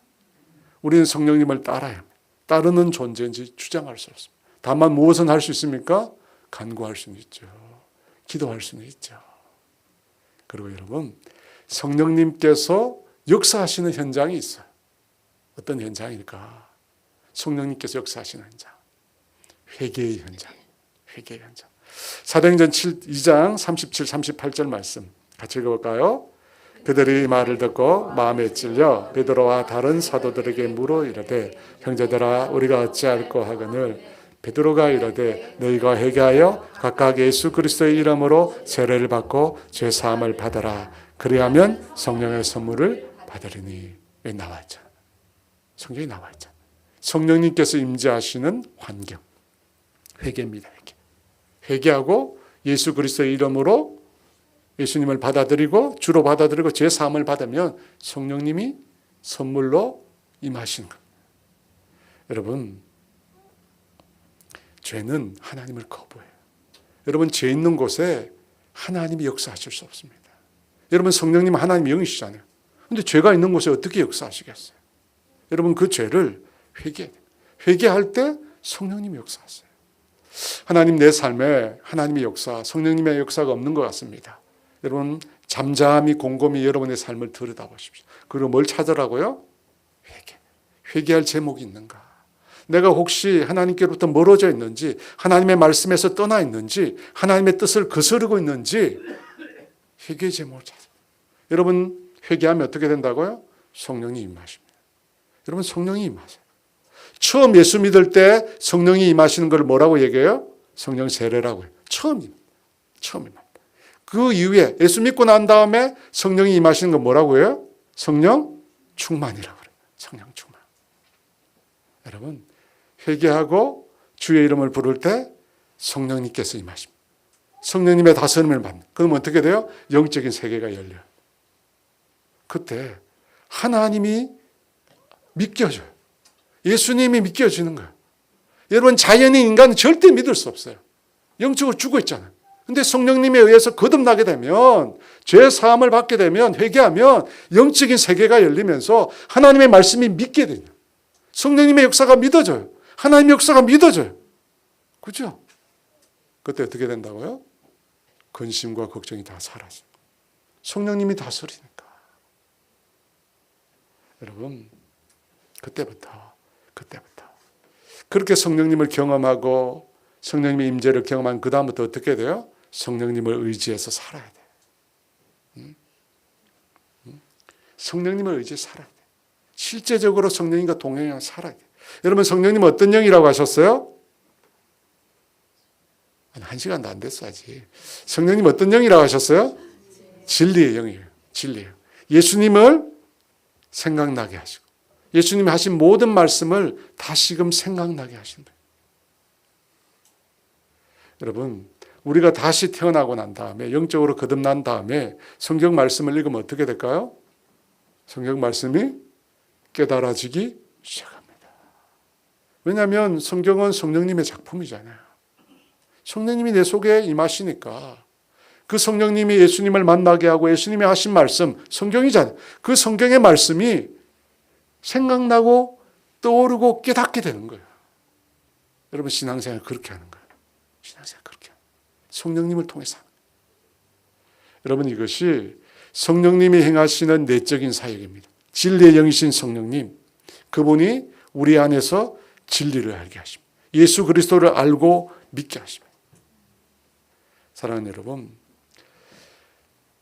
우리는 성령님을 따라야 합니다. 따르는 존재인지 주장할 수 없습니다. 다만 무엇은 할 수 있습니까? 간구할 수는 있죠. 기도할 수는 있죠. 그리고 여러분, 성령님께서 역사하시는 현장이 있어요. 어떤 현장일까? 성령님께서 역사하시는 현장. 회개의 현장. 회개의 현장. 사도행전 2장 37, 38절 말씀 같이 읽어볼까요? 그들이 말을 듣고 마음에 찔려 베드로와 다른 사도들에게 물어 이르되 형제들아 우리가 어찌할꼬 하거늘 베드로가 이르되 너희가 회개하여 각각 예수 그리스도의 이름으로 세례를 받고 죄 사함을 받아라. 그리하면 성령의 선물을 받으리니. 여기 나와 있잖아. 성경이 나와 있잖아. 성령님께서 임재하시는 환경. 회개입니다. 회개하고 예수 그리스도의 이름으로 예수님을 받아들이고 주로 받아들이고 죄 사함을 받으면 성령님이 선물로 임하시는 겁니다. 여러분, 죄는 하나님을 거부해요. 여러분, 죄 있는 곳에 하나님이 역사하실 수 없습니다. 여러분, 성령님은 하나님의 영이시잖아요. 그런데 죄가 있는 곳에 어떻게 역사하시겠어요? 여러분, 그 죄를 회개할 때 성령님이 역사하세요. 하나님 내 삶에 하나님의 역사, 성령님의 역사가 없는 것 같습니다. 여러분 잠잠히 곰곰이 여러분의 삶을 들여다보십시오. 그리고 뭘 찾으라고요? 회개할 제목이 있는가? 내가 혹시 하나님께로부터 멀어져 있는지, 하나님의 말씀에서 떠나 있는지, 하나님의 뜻을 거스르고 있는지 회개의 제목을 찾아요. 여러분 회개하면 어떻게 된다고요? 성령이 임하십니다. 여러분 성령이 임하세요. 처음 예수 믿을 때 성령이 임하시는 걸 뭐라고 얘기해요? 성령 세례라고 해요. 처음입니다. 그 이후에 예수 믿고 난 다음에 성령이 임하시는 건 뭐라고 해요? 성령 충만이라고 그래요. 성령 충만. 여러분 회개하고 주의 이름을 부를 때 성령님께서 임하십니다. 성령님의 다스림을 받는. 그럼 어떻게 돼요? 영적인 세계가 열려요. 그때 하나님이 믿겨져요. 예수님이 믿겨지는 거예요. 여러분, 자연인 인간은 절대 믿을 수 없어요. 영적으로 죽어 있잖아요. 근데 성령님에 의해서 거듭나게 되면, 죄 사함을 받게 되면, 회개하면 영적인 세계가 열리면서 하나님의 말씀이 믿게 돼요. 성령님의 역사가 믿어져요. 하나님의 역사가 믿어져요. 그죠? 그때 어떻게 된다고요? 근심과 걱정이 다 사라져요. 성령님이 다스리니까. 여러분, 그때부터 그렇게 성령님을 경험하고 성령님의 임재를 경험한 그 다음부터 어떻게 돼요? 성령님을 의지해서 살아야 돼요. 성령님을 의지해서 살아야 돼요. 실제적으로 성령님과 동행하며 살아야 돼요. 여러분, 성령님은 어떤 영이라고 하셨어요? 한 시간도 안 됐어 아직. 성령님 어떤 영이라고 하셨어요? 진리의 영이에요. 진리예요. 예수님을 생각나게 하시고 예수님이 하신 모든 말씀을 다시금 생각나게 하신다. 여러분, 우리가 다시 태어나고 난 다음에 영적으로 거듭난 다음에 성경 말씀을 읽으면 어떻게 될까요? 성경 말씀이 깨달아지기 시작합니다. 왜냐하면 성경은 성령님의 작품이잖아요. 성령님이 내 속에 임하시니까 그 성령님이 예수님을 만나게 하고 예수님이 하신 말씀, 성경이잖아요. 그 성경의 말씀이 생각나고 떠오르고 깨닫게 되는 거예요. 여러분, 신앙생활 그렇게 하는 거예요. 신앙생활 그렇게 하는 거예요. 성령님을 통해서 하는 거예요. 여러분, 이것이 성령님이 행하시는 내적인 사역입니다. 진리의 영이신 성령님, 그분이 우리 안에서 진리를 알게 하십니다. 예수 그리스도를 알고 믿게 하십니다. 사랑하는 여러분,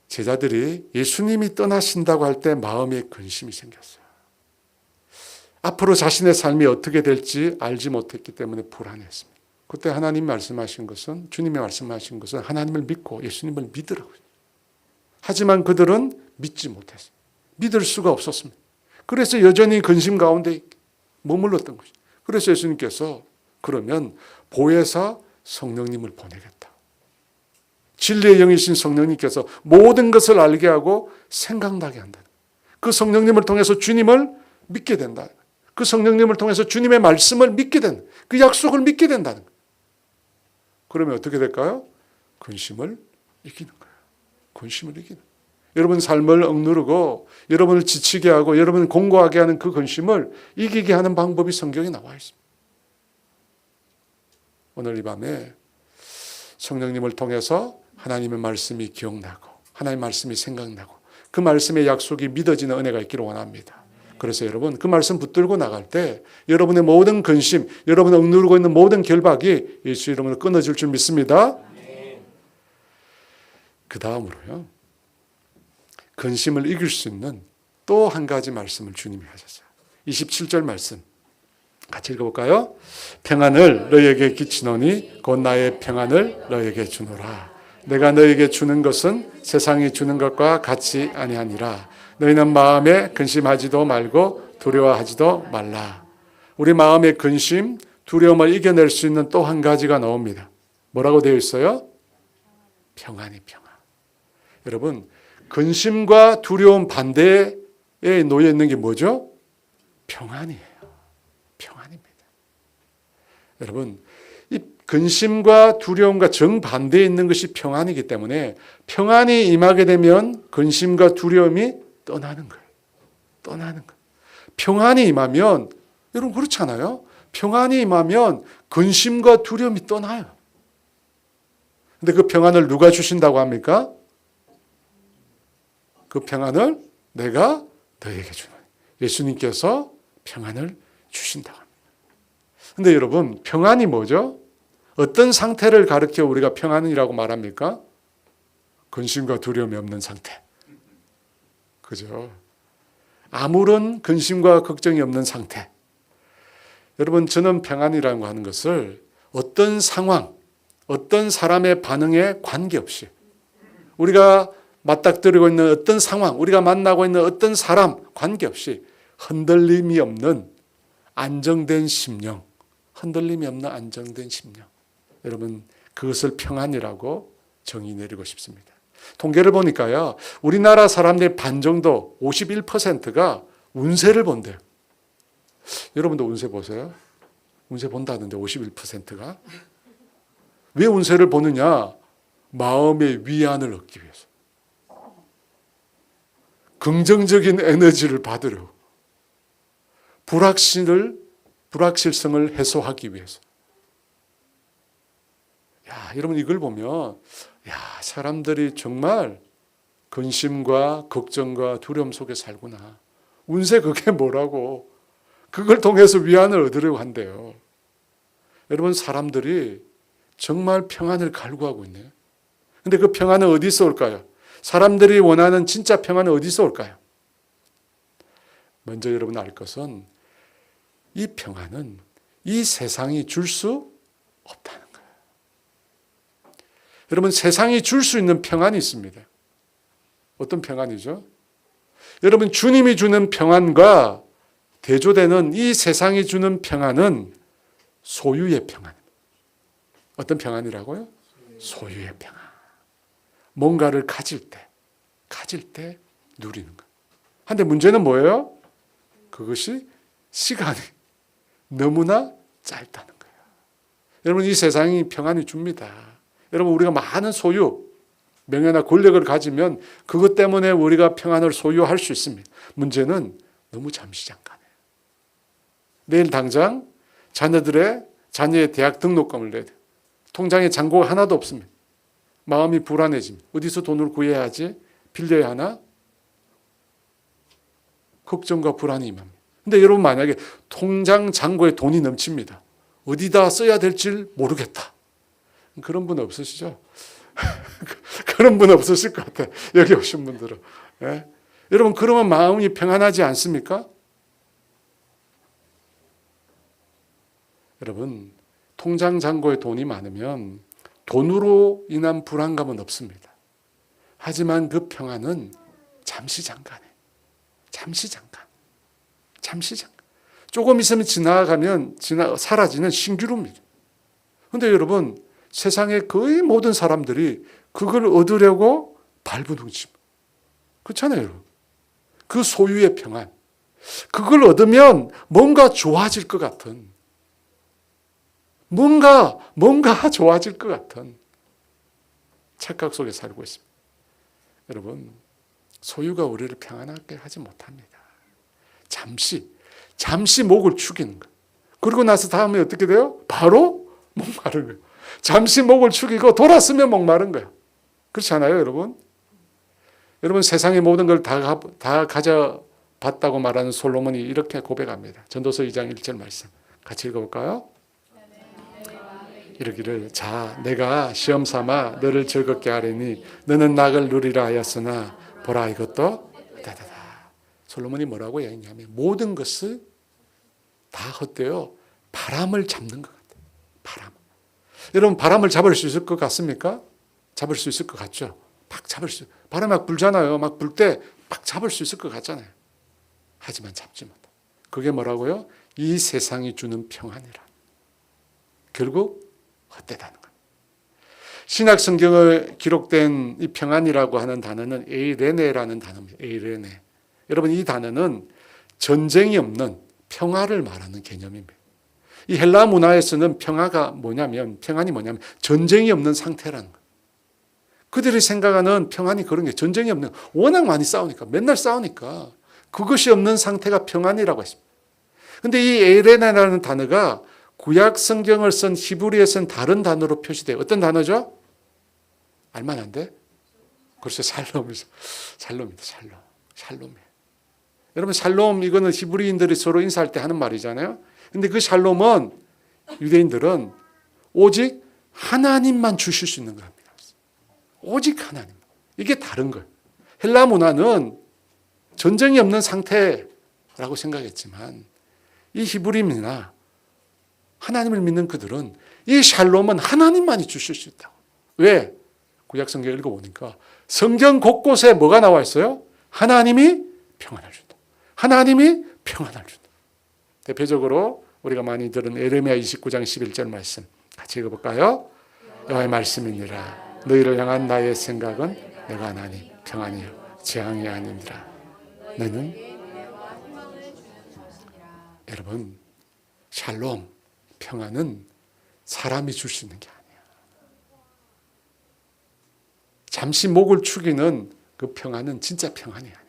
제자들이 예수님이 떠나신다고 할 때 마음에 근심이 생겼어요. 앞으로 자신의 삶이 어떻게 될지 알지 못했기 때문에 불안했습니다. 그때 하나님이 말씀하신 것은, 주님이 말씀하신 것은 하나님을 믿고 예수님을 믿으라고요. 하지만 그들은 믿지 못했어요. 믿을 수가 없었습니다. 그래서 여전히 근심 가운데 머물렀던 것이죠. 그래서 예수님께서 그러면 보혜사 성령님을 보내겠다. 진리의 영이신 성령님께서 모든 것을 알게 하고 생각나게 한다. 그 성령님을 통해서 주님을 믿게 된다. 그 성령님을 통해서 주님의 말씀을 믿게 된다. 그 약속을 믿게 된다는 거예요. 그러면 어떻게 될까요? 근심을 이기는 거예요. 근심을 이기는 거예요. 여러분 삶을 억누르고 여러분을 지치게 하고 여러분을 공고하게 하는 그 근심을 이기게 하는 방법이 성경에 나와 있습니다. 오늘 이 밤에 성령님을 통해서 하나님의 말씀이 기억나고 하나님의 말씀이 생각나고 그 말씀의 약속이 믿어지는 은혜가 있기를 원합니다. 그래서 여러분, 그 말씀 붙들고 나갈 때 여러분의 모든 근심, 여러분이 억누르고 있는 모든 결박이 예수 이름으로 끊어질 줄 믿습니다. 그 다음으로요, 근심을 이길 수 있는 또 한 가지 말씀을 주님이 하셨어요. 27절 말씀 같이 읽어볼까요? 평안을 너희에게 끼치노니 곧 나의 평안을 너희에게 주노라. 내가 너희에게 주는 것은 세상이 주는 것과 같이 아니하니라. 너희는 마음에 근심하지도 말고 두려워하지도 말라. 우리 마음의 근심, 두려움을 이겨낼 수 있는 또 한 가지가 나옵니다. 뭐라고 되어 있어요? 평안이 평안. 여러분, 근심과 두려움 반대에 놓여 있는 게 뭐죠? 평안이에요. 평안입니다. 여러분, 이 근심과 두려움과 정반대에 있는 것이 평안이기 때문에 평안이 임하게 되면 근심과 두려움이 떠나는 거예요. 떠나는 거예요. 평안이 임하면, 여러분 그렇잖아요. 평안이 임하면 근심과 두려움이 떠나요. 근데 그 평안을 누가 주신다고 합니까? 그 평안을 내가 너에게 주는, 예수님께서 평안을 주신다고 합니다. 근데 여러분, 평안이 뭐죠? 어떤 상태를 가르쳐 우리가 평안이라고 말합니까? 근심과 두려움이 없는 상태. 그죠? 아무런 근심과 걱정이 없는 상태. 여러분, 저는 평안이라고 하는 것을 어떤 상황, 어떤 사람의 반응에 관계없이 우리가 맞닥뜨리고 있는 어떤 상황, 우리가 만나고 있는 어떤 사람 관계없이 흔들림이 없는 안정된 심령, 흔들림이 없는 안정된 심령. 여러분, 그것을 평안이라고 정의 내리고 싶습니다. 통계를 보니까요, 우리나라 사람들의 반 정도, 51%가 운세를 본대요. 여러분도 운세 보세요? 운세 본다는데 51%가. 왜 운세를 보느냐? 마음의 위안을 얻기 위해서. 긍정적인 에너지를 받으려고. 불확실성을 해소하기 위해서. 야, 여러분 이걸 보면 사람들이 정말 근심과 걱정과 두려움 속에 살구나. 운세 그게 뭐라고. 그걸 통해서 위안을 얻으려고 한대요. 여러분 사람들이 정말 평안을 갈구하고 있네요. 근데 그 평안은 어디서 올까요? 사람들이 원하는 진짜 평안은 어디서 올까요? 먼저 여러분 알 것은 이 평안은 이 세상이 줄 수 없다는 거예요. 여러분 세상이 줄 수 있는 평안이 있습니다. 어떤 평안이죠? 여러분 주님이 주는 평안과 대조되는 이 세상이 주는 평안은 소유의 평안. 어떤 평안이라고요? 소유의 평안. 뭔가를 가질 때 누리는 것. 근데 문제는 뭐예요? 그것이 시간이 너무나 짧다는 거예요. 여러분 이 세상이 평안이 줍니다. 여러분 우리가 많은 소유, 명예나 권력을 가지면 그것 때문에 우리가 평안을 소유할 수 있습니다. 문제는 너무 잠시 잠깐이에요. 내일 당장 자녀의 대학 등록금을 내야 돼요. 통장에 잔고가 하나도 없습니다. 마음이 불안해집니다. 어디서 돈을 구해야 하지? 빌려야 하나? 걱정과 불안이 임합니다. 근데 여러분 만약에 통장 잔고에 돈이 넘칩니다. 어디다 써야 될지 모르겠다. 그런 분 없으시죠? 그런 분 없으실 것 같아요. 여기 오신 분들은. 예? 여러분 그러면 마음이 평안하지 않습니까? 여러분 통장 잔고에 돈이 많으면 돈으로 인한 불안감은 없습니다. 하지만 그 평안은 잠시 잠깐에. 잠시 잠깐. 조금 있으면 지나가면 사라지는 신기루입니다. 그런데 여러분 세상의 거의 모든 사람들이 그걸 얻으려고 발버둥칩니다. 그렇잖아요, 여러분. 그 소유의 평안. 그걸 얻으면 뭔가 좋아질 것 같은. 뭔가 좋아질 것 같은 착각 속에 살고 있습니다. 여러분, 소유가 우리를 평안하게 하지 못합니다. 잠시 목을 축이는 거예요. 그리고 나서 다음에 어떻게 돼요? 바로 목마른 거예요. 잠시 목을 축이고 돌았으면 목마른 거예요. 그렇지 않아요, 여러분? 여러분, 세상의 모든 걸 다 가져봤다고 말하는 솔로몬이 이렇게 고백합니다. 전도서 2장 1절 말씀. 같이 읽어볼까요? 이르기를 자 내가 시험 삼아 너를 즐겁게 하리니 너는 낙을 누리라 하였으나 보라 이것도 헛되다. 솔로몬이 뭐라고 얘기하냐면 모든 것을 다 헛되어 바람을 잡는 것 같아요. 바람. 여러분 바람을 잡을 수 있을 것 같습니까? 잡을 수 있을 것 같죠? 막 잡을 수 바람이 막 불잖아요. 막 불 때 막 잡을 수 있을 것 같잖아요. 하지만 잡지 못해. 그게 뭐라고요? 이 세상이 주는 평안이라. 결국 헛되다는 거예요. 신약 성경을 기록된 이 평안이라고 하는 단어는 에이레네라는 단어입니다. 에이레네. 여러분 이 단어는 전쟁이 없는 평화를 말하는 개념입니다. 이 헬라 문화에서는 평안이 뭐냐면 전쟁이 없는 상태라는 거예요. 그들이 생각하는 평안이 그런 게 전쟁이 없는 워낙 많이 싸우니까 맨날 싸우니까 그것이 없는 상태가 평안이라고 했습니다. 그런데 이 에이레네라는 단어가 구약 성경을 쓴 히브리에 쓴 다른 단어로 표시돼요. 어떤 단어죠? 알만한데? 그렇죠. 샬롬이죠. 샬롬입니다. 샬롬이에요. 여러분 샬롬 이거는 히브리인들이 서로 인사할 때 하는 말이잖아요. 근데 그 샬롬은 유대인들은 오직 하나님만 주실 수 있는 겁니다. 오직 하나님. 이게 다른 거예요. 헬라 문화는 전쟁이 없는 상태라고 생각했지만 이 히브리인이나 하나님을 믿는 그들은 이 샬롬은 하나님만이 주실 수 있다고. 왜? 구약 성경 읽어보니까 성경 곳곳에 뭐가 나와 있어요? 하나님이 평안을 준다. 하나님이 평안을 준다. 대표적으로 우리가 많이 들은 에레미야 29장 11절 말씀 같이 읽어볼까요? 여호와의 말씀이니라. 너희를 향한 나의 생각은 내가 하나님 평안이요 재앙이 아니니라. 너는 여러분, 샬롬, 평안은 사람이 줄 수 있는 게 아니에요. 잠시 목을 축이는 그 평안은 진짜 평안이 아니에요.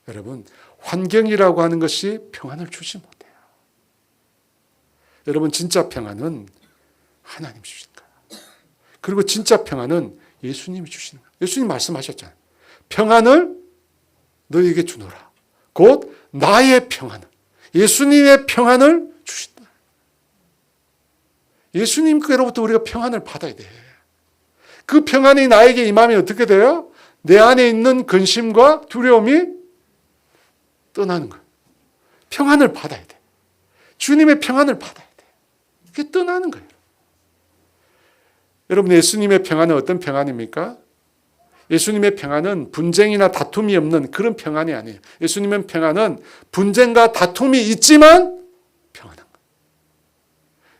여러분, 환경이라고 하는 것이 평안을 주지 못해요. 여러분, 진짜 평안은 하나님 주신 거예요. 그리고 진짜 평안은 예수님이 주시는 거예요. 예수님 말씀하셨잖아요. 평안을 너희에게 주노라. 곧 나의 평안을, 예수님의 평안을 주신다. 예수님께로부터 우리가 평안을 받아야 돼. 그 평안이 나에게 임하면 어떻게 돼요? 내 안에 있는 근심과 두려움이 떠나는 거예요. 평안을 받아야 돼. 주님의 평안을 받아야 돼. 그게 떠나는 거예요. 여러분, 예수님의 평안은 어떤 평안입니까? 예수님의 평안은 분쟁이나 다툼이 없는 그런 평안이 아니에요. 예수님의 평안은 분쟁과 다툼이 있지만 평안한 거예요.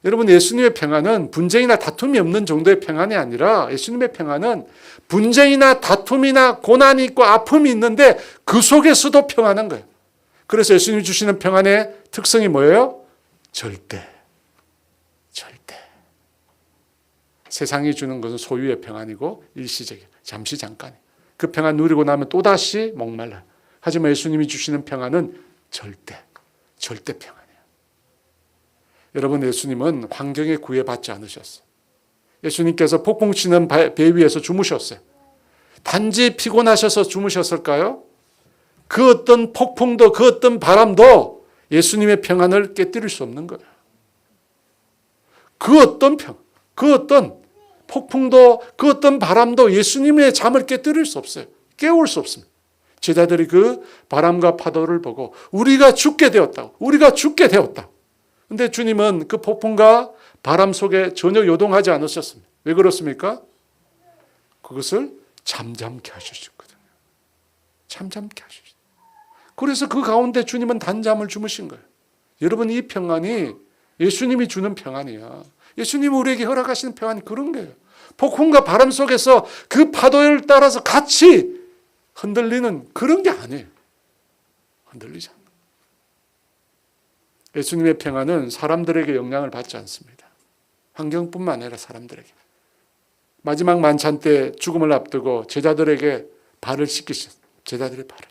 여러분, 예수님의 평안은 분쟁이나 다툼이 없는 정도의 평안이 아니라 예수님의 평안은 분쟁이나 다툼이나 고난이 있고 아픔이 있는데 그 속에서도 평안한 거예요. 그래서 예수님이 주시는 평안의 특성이 뭐예요? 절대. 세상이 주는 것은 소유의 평안이고 일시적이에요. 잠시 잠깐. 그 평안 누리고 나면 또다시 목말라요. 하지만 예수님이 주시는 평안은 절대 평안이에요. 여러분, 예수님은 환경에 구애받지 않으셨어요. 예수님께서 폭풍 치는 배 위에서 주무셨어요. 단지 피곤하셔서 주무셨을까요? 그 어떤 폭풍도 그 어떤 바람도 예수님의 평안을 깨뜨릴 수 없는 거예요. 그 어떤 폭풍도 그 어떤 바람도 예수님의 잠을 깨뜨릴 수 없어요. 깨울 수 없습니다. 제자들이 그 바람과 파도를 보고 우리가 죽게 되었다. 그런데 주님은 그 폭풍과 바람 속에 전혀 요동하지 않으셨습니다. 왜 그렇습니까? 그것을 잠잠케 하셨거든요. 잠잠케 하셨어요. 그래서 그 가운데 주님은 단잠을 주무신 거예요. 여러분, 이 평안이 예수님이 주는 평안이야. 예수님이 우리에게 허락하시는 평안이 그런 거예요. 폭풍과 바람 속에서 그 파도를 따라서 같이 흔들리는 그런 게 아니에요. 흔들리지 않는. 예수님의 평안은 사람들에게 영향을 받지 않습니다. 환경뿐만 아니라 사람들에게. 마지막 만찬 때 죽음을 앞두고 제자들에게 발을 씻기셨어요. 제자들의 발을.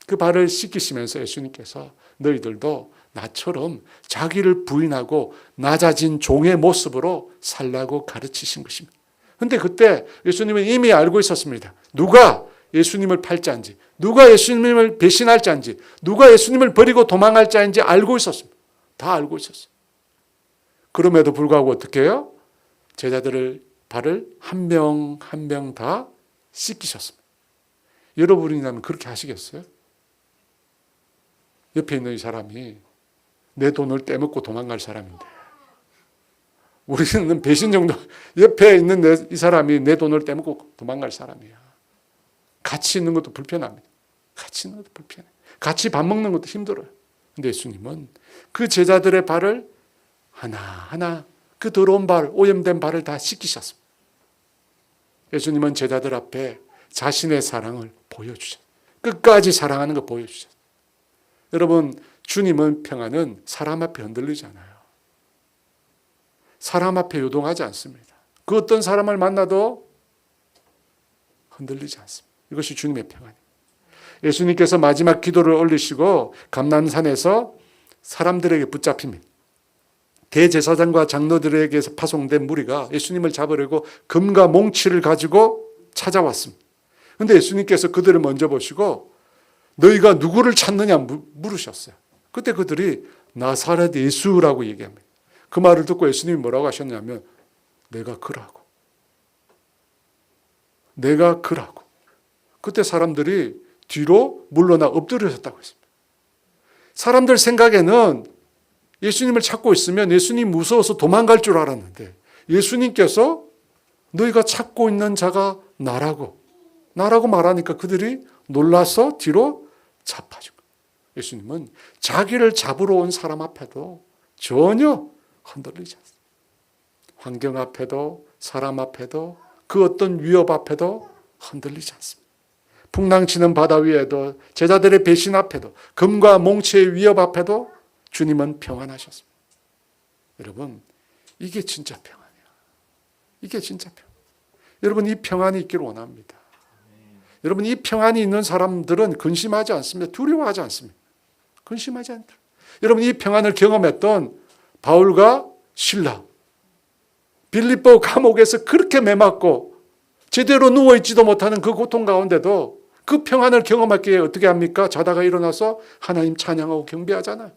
그 발을 씻기시면서 예수님께서 너희들도 나처럼 자기를 부인하고 낮아진 종의 모습으로 살라고 가르치신 것입니다. 그런데 그때 예수님은 이미 알고 있었습니다. 누가 예수님을 팔자인지, 누가 예수님을 배신할자인지, 누가 예수님을 버리고 도망할 자인지 알고 있었습니다. 다 알고 있었어요. 그럼에도 불구하고 어떻게 해요? 제자들의 발을 한 명 한 명 다 씻기셨습니다. 여러분이라면 그렇게 하시겠어요? 옆에 있는 이 사람이 내 돈을 떼먹고 도망갈 사람인데, 우리는 배신 정도, 옆에 있는 이 사람이 내 돈을 떼먹고 도망갈 사람이야. 같이 있는 것도 불편합니다. 같이 있는 것도 불편해. 같이 밥 먹는 것도 힘들어요. 근데 예수님은 그 제자들의 발을 하나하나 그 더러운 발, 오염된 발을 다 씻기셨습니다. 예수님은 제자들 앞에 자신의 사랑을 보여주셨어요. 끝까지 사랑하는 거 보여주셨어요. 여러분, 주님은 평안은 사람 앞에 흔들리지 않아요. 사람 앞에 요동하지 않습니다. 그 어떤 사람을 만나도 흔들리지 않습니다. 이것이 주님의 평안이에요. 예수님께서 마지막 기도를 올리시고 감람산에서 사람들에게 붙잡힙니다. 대제사장과 장로들에게서 파송된 무리가 예수님을 잡으려고 금과 몽치를 가지고 찾아왔습니다. 그런데 예수님께서 그들을 먼저 보시고 너희가 누구를 찾느냐 물으셨어요. 그때 그들이 나사렛 예수라고 얘기합니다. 그 말을 듣고 예수님이 뭐라고 하셨냐면 내가 그라고. 그때 사람들이 뒤로 물러나 엎드려졌다고 했습니다. 사람들 생각에는 예수님을 찾고 있으면 예수님 무서워서 도망갈 줄 알았는데 예수님께서 너희가 찾고 있는 자가 나라고 말하니까 그들이 놀라서 뒤로 자빠진 거예요. 예수님은 자기를 잡으러 온 사람 앞에도 전혀 흔들리지 않습니다. 환경 앞에도 사람 앞에도 그 어떤 위협 앞에도 흔들리지 않습니다. 풍랑치는 바다 위에도 제자들의 배신 앞에도 금과 몽치의 위협 앞에도 주님은 평안하셨습니다. 여러분, 이게 진짜 평안이야. 이게 진짜 평안. 여러분, 이 평안이 있기를 원합니다. 여러분, 이 평안이 있는 사람들은 근심하지 않습니다. 두려워하지 않습니다. 근심하지 않다. 여러분, 이 평안을 경험했던 바울과 실라, 빌립보 감옥에서 그렇게 매맞고 제대로 누워있지도 못하는 그 고통 가운데도 그 평안을 경험하기에 어떻게 합니까? 자다가 일어나서 하나님 찬양하고 경배하잖아요.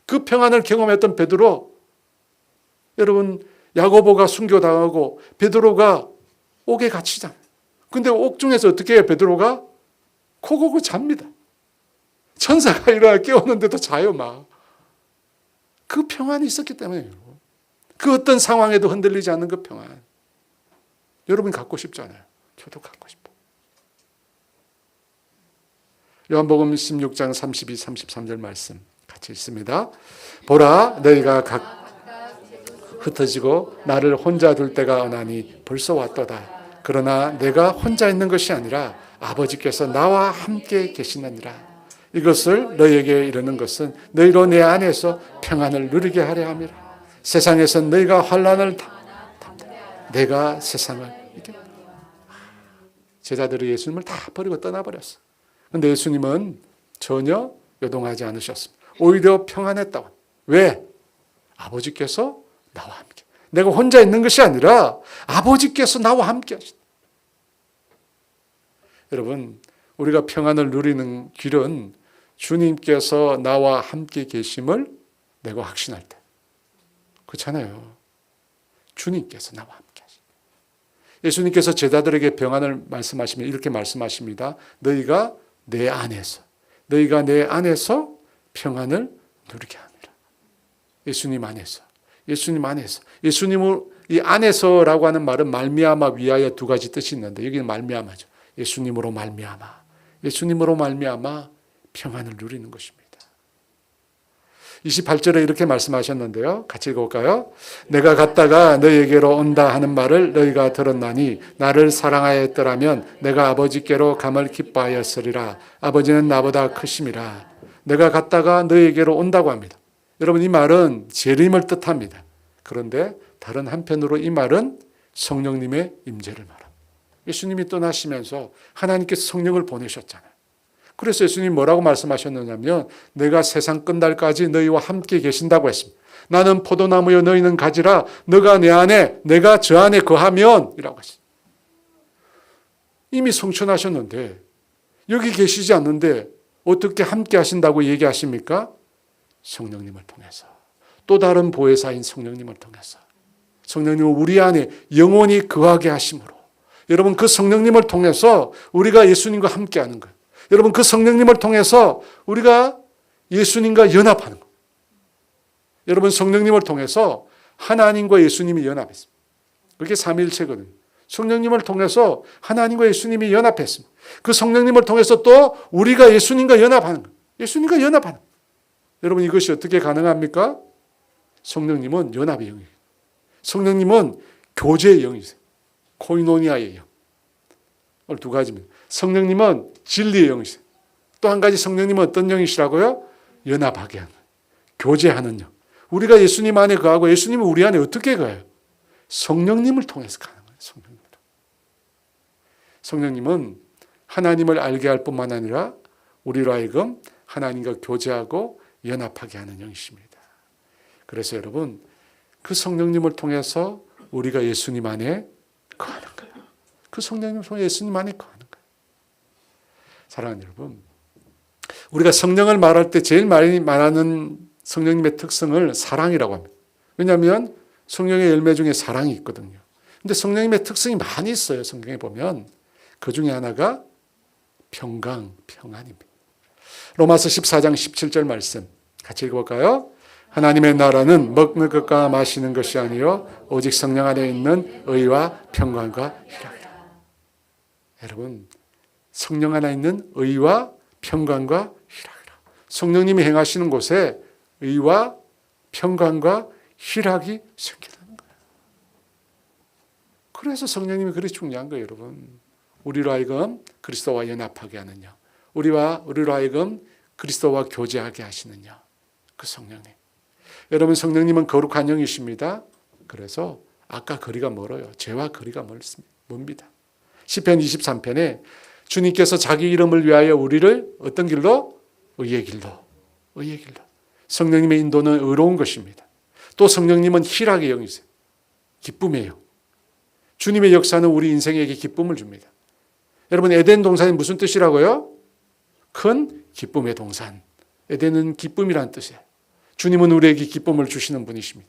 그 평안을 경험했던 베드로, 여러분, 야고보가 순교당하고 베드로가 옥에 갇히잖아요. 근데 옥중에서 어떻게 해요? 베드로가 코 고고 잡니다. 천사가 일어나 깨웠는데도 자요 막. 그 평안이 있었기 때문에요. 그 어떤 상황에도 흔들리지 않는 그 평안. 여러분 갖고 싶잖아요. 저도 갖고 싶어. 요한복음 16장 32, 33절 말씀 같이 읽습니다. 보라, 너희가 각 흩어지고 나를 혼자 둘 때가 오나니 벌써 왔도다. 그러나 내가 혼자 있는 것이 아니라 아버지께서 나와 함께 계시느니라. 이것을 너희에게 이르는 것은 너희로 내 안에서 평안을 누리게 하려 함이라. 세상에서 너희가 환난을 내가 세상을 이겼다. 제자들이 예수님을 다 버리고 떠나버렸어. 그런데 예수님은 전혀 요동하지 않으셨습니다. 오히려 평안했다고. 왜? 아버지께서 나와 함께. 내가 혼자 있는 것이 아니라 아버지께서 나와 함께 하신다. 여러분, 우리가 평안을 누리는 길은 주님께서 나와 함께 계심을 내가 확신할 때. 그렇잖아요. 주님께서 나와 함께 하신다. 예수님께서 제자들에게 평안을 말씀하시면 이렇게 말씀하십니다. 너희가 내 안에서 평안을 누리게 합니다. 예수님 안에서. 예수님을 이 안에서라고 하는 말은 말미암아 위하여 두 가지 뜻이 있는데 여기는 말미암아죠. 예수님으로 말미암아 평안을 누리는 것입니다. 28절에 이렇게 말씀하셨는데요. 같이 읽어볼까요? 내가 갔다가 너희에게로 온다 하는 말을 너희가 들었나니 나를 사랑하였더라면 내가 아버지께로 감을 기뻐하였으리라. 아버지는 나보다 크심이라. 내가 갔다가 너희에게로 온다고 합니다. 여러분, 이 말은 재림을 뜻합니다. 그런데 다른 한편으로 이 말은 성령님의 임재를 말합니다. 예수님이 떠나시면서 하나님께서 성령을 보내셨잖아요. 그래서 예수님이 뭐라고 말씀하셨느냐면 내가 세상 끝날까지 너희와 함께 계신다고 했습니다. 나는 포도나무여 너희는 가지라. 너가 내 안에 내가 저 안에 거하면 이라고 했습니다. 이미 성천하셨는데 여기 계시지 않는데 어떻게 함께 하신다고 얘기하십니까? 성령님을 통해서. 또 다른 보혜사인 성령님을 통해서. 성령님은 우리 안에 영원히 거하게 하심으로. 여러분, 그 성령님을 통해서 우리가 예수님과 함께 하는 거예요. 여러분, 그 성령님을 통해서 우리가 예수님과 연합하는 거예요. 여러분, 성령님을 통해서 하나님과 예수님이 연합했습니다. 그게 삼위일체거든요. 성령님을 통해서 하나님과 예수님이 연합했습니다. 그 성령님을 통해서 또 우리가 예수님과 연합하는 거예요. 예수님과 연합하는 거예요. 여러분, 이것이 어떻게 가능합니까? 성령님은 연합의 영이에요. 성령님은 교제의 영이세요. 코이노니아의 영. 오늘 두 가지입니다. 성령님은 진리의 영이세요. 또 한 가지 성령님은 어떤 영이시라고요? 연합하게 하는, 교제하는 영. 우리가 예수님 안에 거하고 예수님은 우리 안에 어떻게 거해요? 성령님을 통해서 가는 거예요. 성령님은 하나님을 알게 할 뿐만 아니라 우리로 하여금 하나님과 교제하고 연합하게 하는 영이십니다. 그래서 여러분, 그 성령님을 통해서 우리가 예수님 안에 거하는 거예요. 그 성령님을 통해 예수님 안에 거하는 거예요. 사랑하는 여러분, 우리가 성령을 말할 때 제일 많이 말하는 성령님의 특성을 사랑이라고 합니다. 왜냐하면 성령의 열매 중에 사랑이 있거든요. 근데 성령님의 특성이 많이 있어요. 성경에 보면 그 중에 하나가 평안입니다. 로마서 14장 17절 말씀 같이 읽어볼까요? 하나님의 나라는 먹는 것과 마시는 것이 아니요 오직 성령 안에 있는 의와 평강과 희락이라. 여러분, 성령 안에 있는 의와 평강과 희락이라. 성령님이 행하시는 곳에 의와 평강과 희락이 생기는 거예요. 그래서 성령님이 그리 중요한 거예요, 여러분. 우리로 하여금 그리스도와 연합하게 하느냐, 우리로 하여금 그리스도와 교제하게 하시느냐, 그 성령님. 여러분, 성령님은 거룩한 영이십니다. 그래서 아까 거리가 멀어요. 죄와 거리가 멉니다. 시편 23편에 주님께서 자기 이름을 위하여 우리를 어떤 길로? 의의 길로. 의의 길로. 성령님의 인도는 의로운 것입니다. 또 성령님은 희락의 영이세요. 기쁨이에요. 주님의 역사는 우리 인생에게 기쁨을 줍니다. 여러분, 에덴 동산이 무슨 뜻이라고요? 큰 기쁨의 동산. 에덴은 기쁨이란 뜻이에요. 주님은 우리에게 기쁨을 주시는 분이십니다.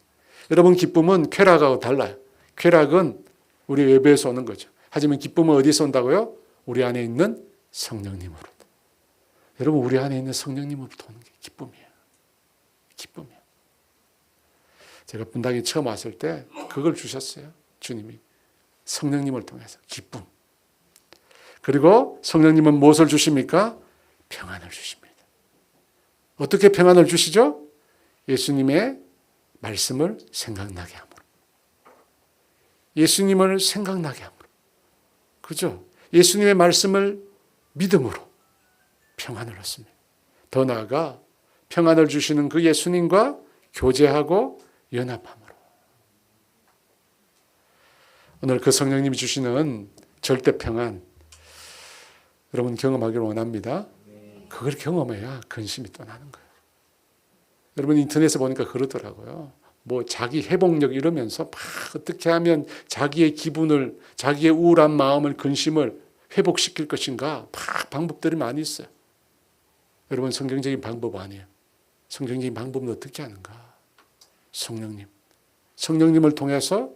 여러분, 기쁨은 쾌락하고 달라요. 쾌락은 우리 외부에서 오는 거죠. 하지만 기쁨은 어디서 온다고요? 우리 안에 있는 성령님으로. 여러분, 우리 안에 있는 성령님으로부터 오는 게 기쁨이에요. 기쁨이에요. 제가 분당에 처음 왔을 때 그걸 주셨어요. 주님이. 성령님을 통해서 기쁨. 그리고 성령님은 무엇을 주십니까? 평안을 주십니다. 어떻게 평안을 주시죠? 예수님의 말씀을 생각나게 함으로. 예수님을 생각나게 함으로. 그죠? 예수님의 말씀을 믿음으로 평안을 얻습니다. 더 나아가 평안을 주시는 그 예수님과 교제하고 연합함으로. 오늘 그 성령님이 주시는 절대 평안, 여러분 경험하기를 원합니다. 그걸 경험해야 근심이 떠나는 거예요. 여러분, 인터넷에 보니까 그러더라고요. 뭐 자기 회복력 이러면서 막 어떻게 하면 자기의 기분을, 자기의 우울한 마음을, 근심을 회복시킬 것인가, 막 방법들이 많이 있어요. 여러분, 성경적인 방법 아니에요. 성경적인 방법은 어떻게 하는가? 성령님. 성령님을 통해서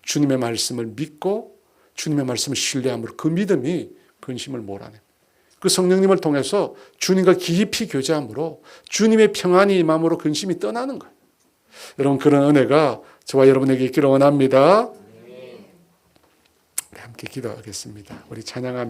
주님의 말씀을 믿고 주님의 말씀을 신뢰함으로 그 믿음이 근심을 몰아내. 그 성령님을 통해서 주님과 깊이 교제함으로 주님의 평안이 임함으로 근심이 떠나는 거예요. 여러분, 그런 은혜가 저와 여러분에게 있기를 원합니다. 함께 기도하겠습니다. 우리 찬양합니다.